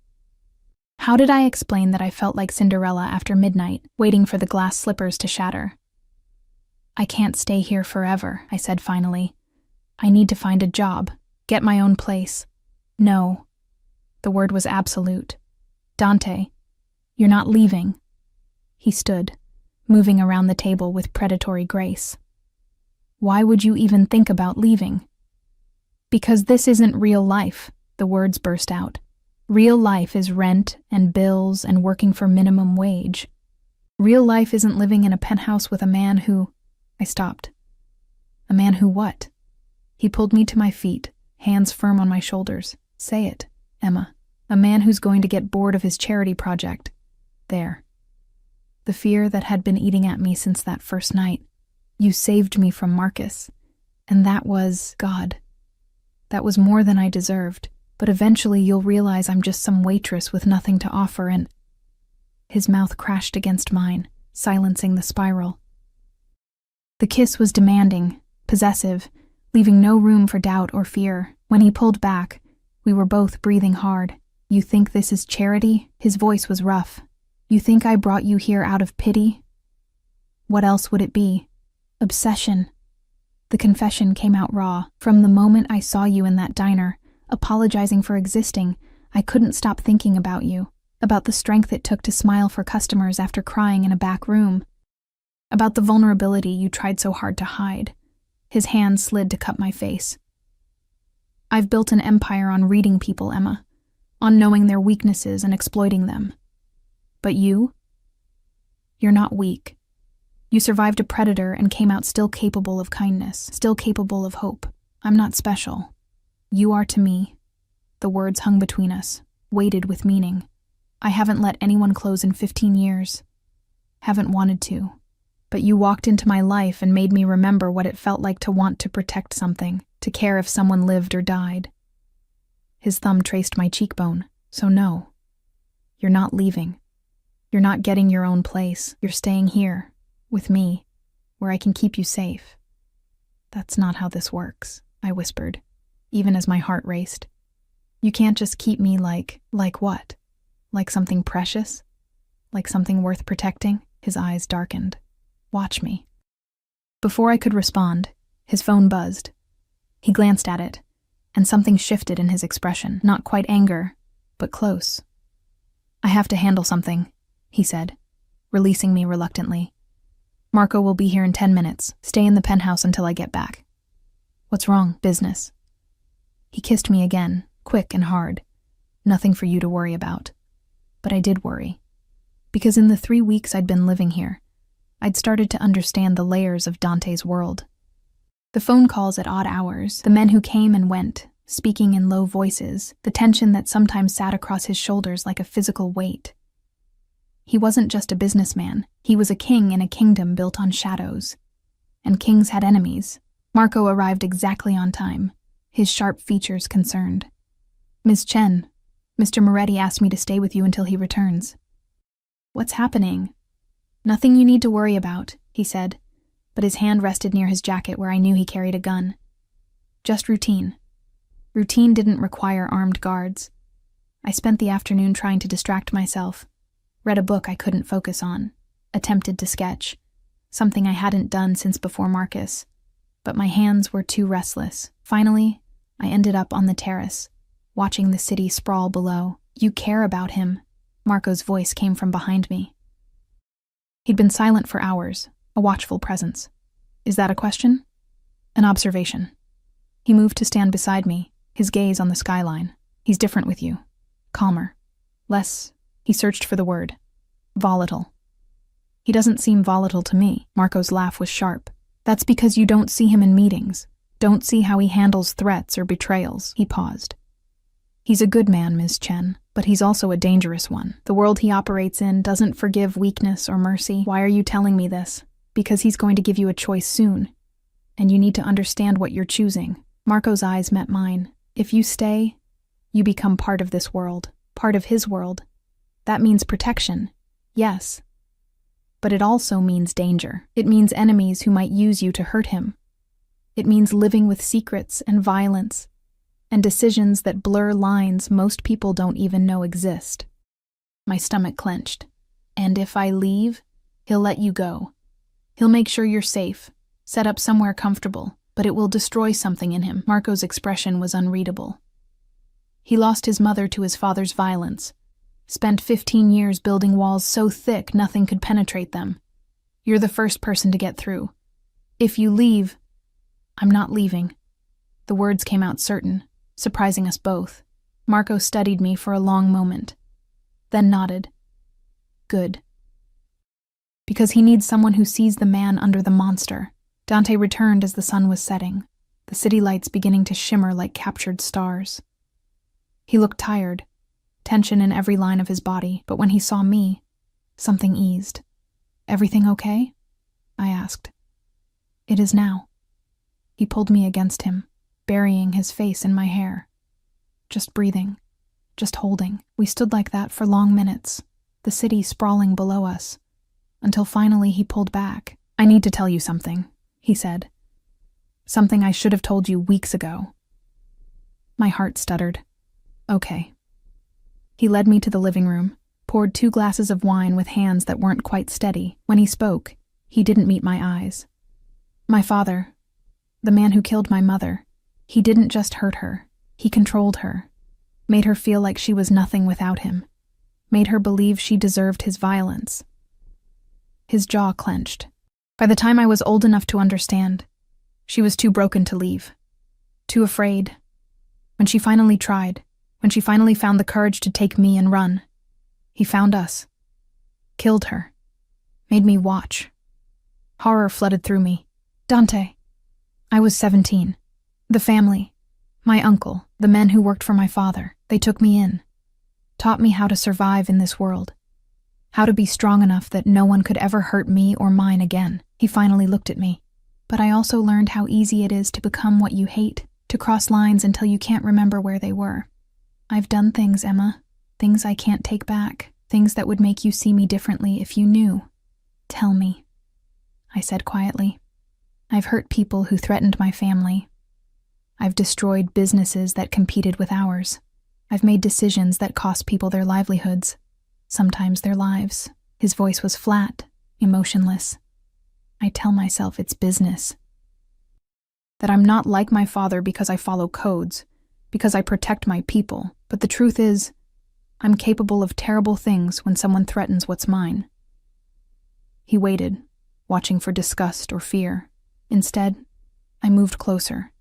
How did I explain that I felt like Cinderella after midnight, waiting for the glass slippers to shatter? "I can't stay here forever," I said finally. "I need to find a job, get my own place." "No." The word was absolute. "Dante, you're not leaving." He stood, moving around the table with predatory grace. Why would you even think about leaving? Because this isn't real life, the words burst out. Real life is rent and bills and working for minimum wage. Real life isn't living in a penthouse with a man who... I stopped. A man who what? He pulled me to my feet, hands firm on my shoulders. Say it, Emma. A man who's going to get bored of his charity project. There. The fear that had been eating at me since that first night. You saved me from Marcus. And that was God. That was more than I deserved. But eventually you'll realize I'm just some waitress with nothing to offer and... His mouth crashed against mine, silencing the spiral. The kiss was demanding, possessive, leaving no room for doubt or fear. When he pulled back, we were both breathing hard. You think this is charity? His voice was rough. You think I brought you here out of pity? What else would it be? Obsession. The confession came out raw. From the moment I saw you in that diner, apologizing for existing, I couldn't stop thinking about you, about the strength it took to smile for customers after crying in a back room, about the vulnerability you tried so hard to hide. His hand slid to cup my face. I've built an empire on reading people, Emma, on knowing their weaknesses and exploiting them. But you? You're not weak. You survived a predator and came out still capable of kindness, still capable of hope. I'm not special. You are to me. The words hung between us, weighted with meaning. I haven't let anyone close in 15 years. Haven't wanted to. But you walked into my life and made me remember what it felt like to want to protect something, to care if someone lived or died. His thumb traced my cheekbone. So no. You're not leaving. You're not getting your own place. You're staying here, with me, where I can keep you safe. That's not how this works, I whispered, even as my heart raced. You can't just keep me like what? Like something precious? Like something worth protecting? His eyes darkened. Watch me. Before I could respond, his phone buzzed. He glanced at it, and something shifted in his expression, not quite anger, but close. I have to handle something, he said, releasing me reluctantly. Marco will be here in 10 minutes. Stay in the penthouse until I get back. What's wrong? Business. He kissed me again, quick and hard. Nothing for you to worry about. But I did worry. Because in the 3 weeks I'd been living here, I'd started to understand the layers of Dante's world. The phone calls at odd hours, the men who came and went, speaking in low voices, the tension that sometimes sat across his shoulders like a physical weight. He wasn't just a businessman. He was a king in a kingdom built on shadows. And kings had enemies. Marco arrived exactly on time, his sharp features concerned. Ms. Chen, Mr. Moretti asked me to stay with you until he returns. What's happening? Nothing you need to worry about, he said, but his hand rested near his jacket where I knew he carried a gun. Just routine. Routine didn't require armed guards. I spent the afternoon trying to distract myself, read a book I couldn't focus on, attempted to sketch, something I hadn't done since before Marcus, but my hands were too restless. Finally, I ended up on the terrace, watching the city sprawl below. You care about him, Marco's voice came from behind me. He'd been silent for hours, a watchful presence. Is that a question? An observation. He moved to stand beside me, his gaze on the skyline. He's different with you. Calmer. Less, he searched for the word. Volatile. He doesn't seem volatile to me. Marco's laugh was sharp. That's because you don't see him in meetings. Don't see how he handles threats or betrayals. He paused. He's a good man, Ms. Chen, but he's also a dangerous one. The world he operates in doesn't forgive weakness or mercy. Why are you telling me this? Because he's going to give you a choice soon. And you need to understand what you're choosing. Marco's eyes met mine. If you stay, you become part of this world, part of his world. That means protection, yes. But it also means danger. It means enemies who might use you to hurt him. It means living with secrets and violence, and decisions that blur lines most people don't even know exist. My stomach clenched. And if I leave, he'll let you go. He'll make sure you're safe, set up somewhere comfortable, but it will destroy something in him. Marco's expression was unreadable. He lost his mother to his father's violence, Spent 15 years building walls so thick nothing could penetrate them. You're the first person to get through. If you leave, I'm not leaving." The words came out certain, surprising us both. Marco studied me for a long moment, then nodded. "Good." Because he needs someone who sees the man under the monster. Dante returned as the sun was setting, the city lights beginning to shimmer like captured stars. He looked tired, tension in every line of his body, but when he saw me, something eased. "Everything okay?" I asked. "It is now." He pulled me against him, burying his face in my hair. Just breathing, just holding. We stood like that for long minutes, the city sprawling below us, until finally he pulled back. "I need to tell you something," he said. "Something I should have told you weeks ago." My heart stuttered. "Okay." He led me to the living room, poured 2 glasses of wine with hands that weren't quite steady. When he spoke, he didn't meet my eyes. "My father, the man who killed my mother, he didn't just hurt her. He controlled her, made her feel like she was nothing without him, made her believe she deserved his violence." His jaw clenched. By the time I was old enough to understand, she was too broken to leave, too afraid. When she finally tried, when she finally found the courage to take me and run, he found us, killed her, made me watch. Horror flooded through me. "Dante." I was 17. The family, my uncle, the men who worked for my father, they took me in, taught me how to survive in this world, how to be strong enough that no one could ever hurt me or mine again. He finally looked at me. "But I also learned how easy it is to become what you hate, to cross lines until you can't remember where they were. I've done things, Emma, things I can't take back, things that would make you see me differently if you knew. Tell me," I said quietly. "I've hurt people who threatened my family. I've destroyed businesses that competed with ours. I've made decisions that cost people their livelihoods, sometimes their lives." His voice was flat, emotionless. "I tell myself it's business. That I'm not like my father because I follow codes, because I protect my people. But the truth is, I'm capable of terrible things when someone threatens what's mine." He waited, watching for disgust or fear. Instead, I moved closer,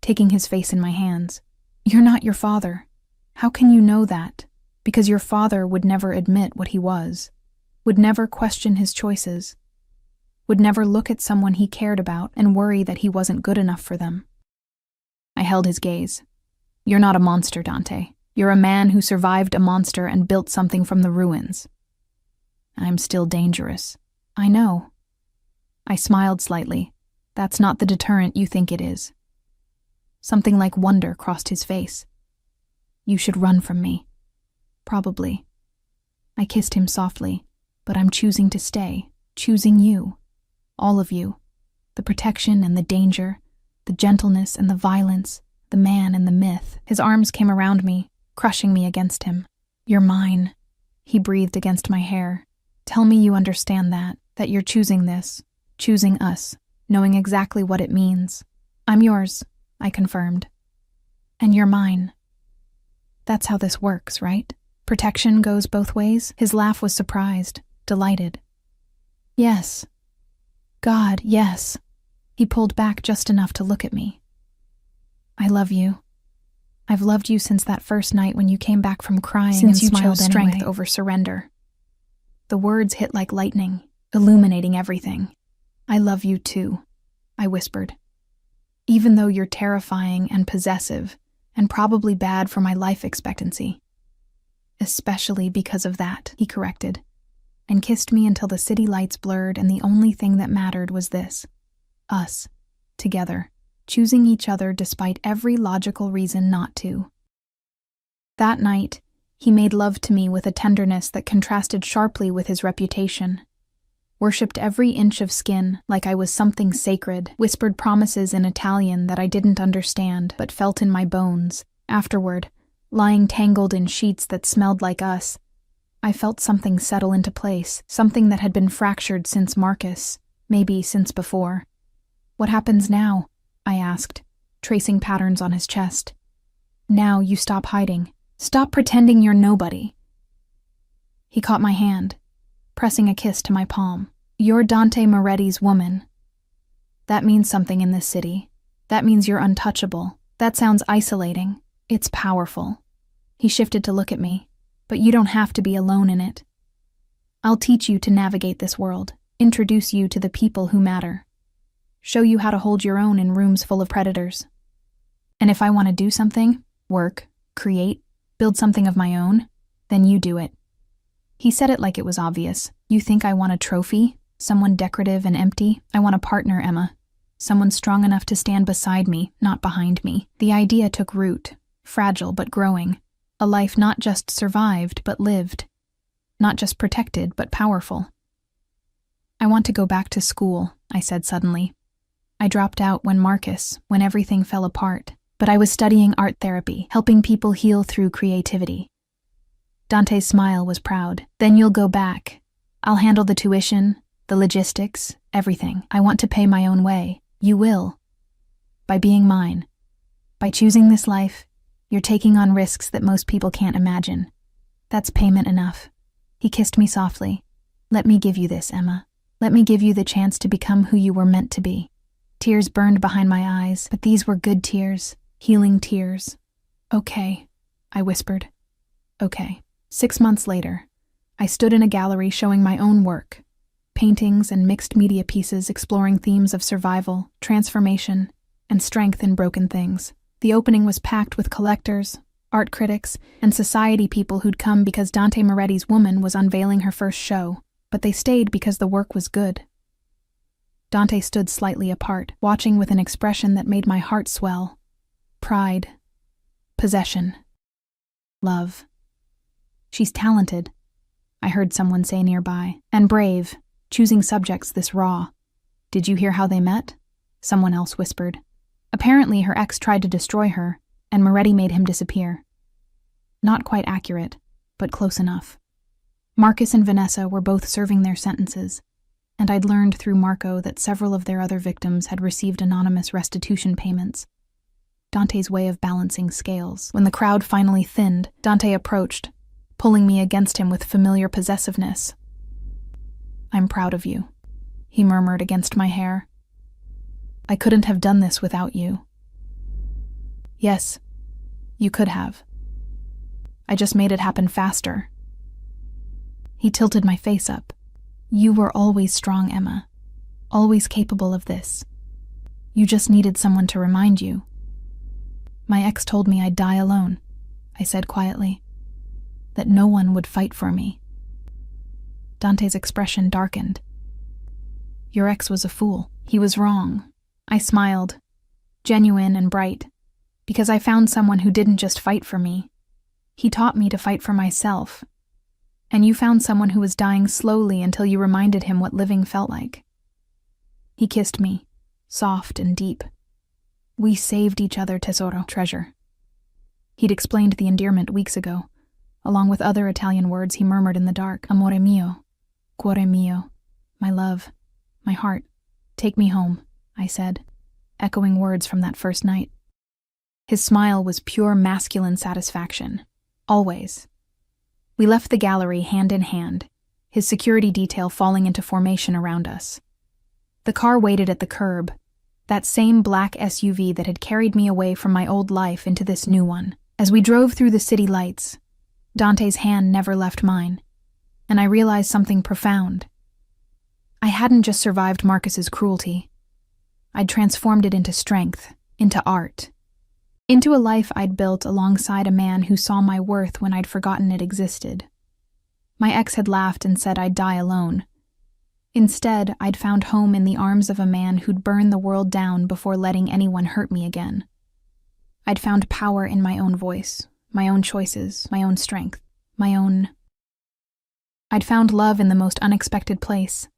taking his face in my hands. "You're not your father. How can you know that? Because your father would never admit what he was, would never question his choices, would never look at someone he cared about and worry that he wasn't good enough for them." I held his gaze. "You're not a monster, Dante. You're a man who survived a monster and built something from the ruins. I'm still dangerous." "I know." I smiled slightly. "That's not the deterrent you think it is." Something like wonder crossed his face. "You should run from me." "Probably." I kissed him softly. "But I'm choosing to stay, choosing you. All of you. The protection and the danger, the gentleness and the violence, the man and the myth." His arms came around me, crushing me against him. "You're mine," he breathed against my hair. "Tell me you understand that you're choosing this, choosing us, knowing exactly what it means." "I'm yours," I confirmed. "And you're mine. That's how this works, right? Protection goes both ways?" His laugh was surprised, delighted. "Yes. God, yes." He pulled back just enough to look at me. "I love you. I've loved you since that first night when you came back from crying and Since you smiled chose strength anyway. over surrender." The words hit like lightning, illuminating everything. "I love you too," I whispered. "Even though you're terrifying and possessive, and probably bad for my life expectancy." "Especially because of that," he corrected, and kissed me until the city lights blurred and the only thing that mattered was this. Us, together, choosing each other despite every logical reason not to. That night, he made love to me with a tenderness that contrasted sharply with his reputation. Worshipped every inch of skin like I was something sacred, whispered promises in Italian that I didn't understand but felt in my bones. Afterward, lying tangled in sheets that smelled like us, I felt something settle into place, something that had been fractured since Marcus, maybe since before. "What happens now?" I asked, tracing patterns on his chest. "Now you stop hiding. Stop pretending you're nobody." He caught my hand, pressing a kiss to my palm. "You're Dante Moretti's woman. That means something in this city. That means you're untouchable. That sounds isolating. It's powerful." He shifted to look at me. "But you don't have to be alone in it. I'll teach you to navigate this world, introduce you to the people who matter, show you how to hold your own in rooms full of predators. And if I want to do something, work, create, build something of my own, then you do it." He said it like it was obvious. "You think I want a trophy? Someone decorative and empty? I want a partner, Emma. Someone strong enough to stand beside me, not behind me." The idea took root, fragile but growing. A life not just survived, but lived. Not just protected, but powerful. "I want to go back to school," I said suddenly. "I dropped out when everything fell apart. But I was studying art therapy, helping people heal through creativity." Dante's smile was proud. "Then you'll go back. I'll handle the tuition, the logistics, everything. I want to pay my own way. You will. By being mine. By choosing this life, you're taking on risks that most people can't imagine. That's payment enough." He kissed me softly. "Let me give you this, Emma. Let me give you the chance to become who you were meant to be." Tears burned behind my eyes, but these were good tears. Healing tears. "Okay," I whispered. "Okay." 6 months later, I stood in a gallery showing my own work, paintings and mixed media pieces exploring themes of survival, transformation, and strength in broken things. The opening was packed with collectors, art critics, and society people who'd come because Dante Moretti's woman was unveiling her first show, but they stayed because the work was good. Dante stood slightly apart, watching with an expression that made my heart swell. Pride, possession, love. "She's talented," I heard someone say nearby, "and brave, choosing subjects this raw." "Did you hear how they met?" someone else whispered. "Apparently her ex tried to destroy her, and Moretti made him disappear." Not quite accurate, but close enough. Marcus and Vanessa were both serving their sentences, and I'd learned through Marco that several of their other victims had received anonymous restitution payments. Dante's way of balancing scales. When the crowd finally thinned, Dante approached, pulling me against him with familiar possessiveness. "I'm proud of you," he murmured against my hair. "I couldn't have done this without you." "Yes, you could have. I just made it happen faster." He tilted my face up. "You were always strong, Emma. Always capable of this. You just needed someone to remind you." "My ex told me I'd die alone," I said quietly. "That no one would fight for me." Dante's expression darkened. "Your ex was a fool. He was wrong." I smiled, genuine and bright, because I found someone who didn't just fight for me. He taught me to fight for myself. And you found someone who was dying slowly until you reminded him what living felt like. He kissed me, soft and deep. "We saved each other, tesoro," treasure. He'd explained the endearment weeks ago, along with other Italian words he murmured in the dark. "Amore mio, cuore mio, my love, my heart. Take me home," I said, echoing words from that first night. His smile was pure masculine satisfaction. Always. We left the gallery hand in hand, his security detail falling into formation around us. The car waited at the curb, that same black SUV that had carried me away from my old life into this new one. As we drove through the city lights, Dante's hand never left mine, and I realized something profound. I hadn't just survived Marcus's cruelty. I'd transformed it into strength, into art, into a life I'd built alongside a man who saw my worth when I'd forgotten it existed. My ex had laughed and said I'd die alone. Instead, I'd found home in the arms of a man who'd burn the world down before letting anyone hurt me again. I'd found power in my own voice, my own choices, my own strength, I'd found love in the most unexpected place,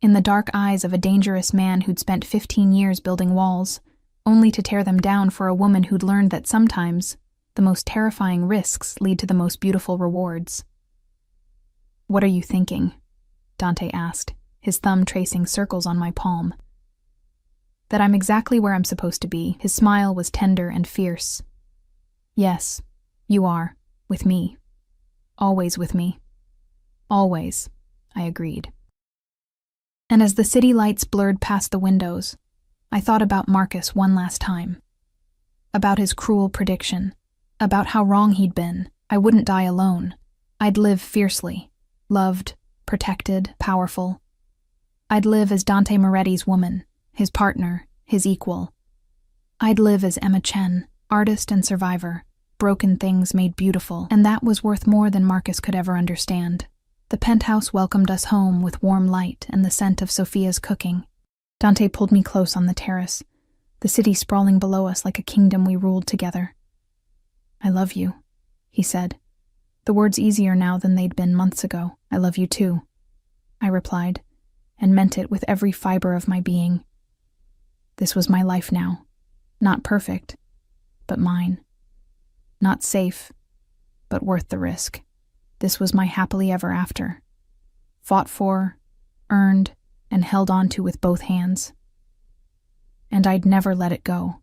in the dark eyes of a dangerous man who'd spent 15 years building walls, only to tear them down for a woman who'd learned that sometimes the most terrifying risks lead to the most beautiful rewards. "What are you thinking?" Dante asked, his thumb tracing circles on my palm. "That I'm exactly where I'm supposed to be." His smile was tender and fierce. "Yes, you are, with me. Always with me." Always, I agreed. And as the city lights blurred past the windows, I thought about Marcus one last time. About his cruel prediction. About how wrong he'd been. I wouldn't die alone. I'd live fiercely. Loved, protected, powerful. I'd live as Dante Moretti's woman, his partner, his equal. I'd live as Emma Chen, artist and survivor, broken things made beautiful, and that was worth more than Marcus could ever understand. The penthouse welcomed us home with warm light and the scent of Sophia's cooking. Dante pulled me close on the terrace, the city sprawling below us like a kingdom we ruled together. "I love you," he said. The words easier now than they'd been months ago. "I love you too," I replied, and meant it with every fiber of my being. This was my life now. Not perfect, but mine. Not safe, but worth the risk. This was my happily ever after. Fought for, earned, and held on to with both hands. And I'd never let it go.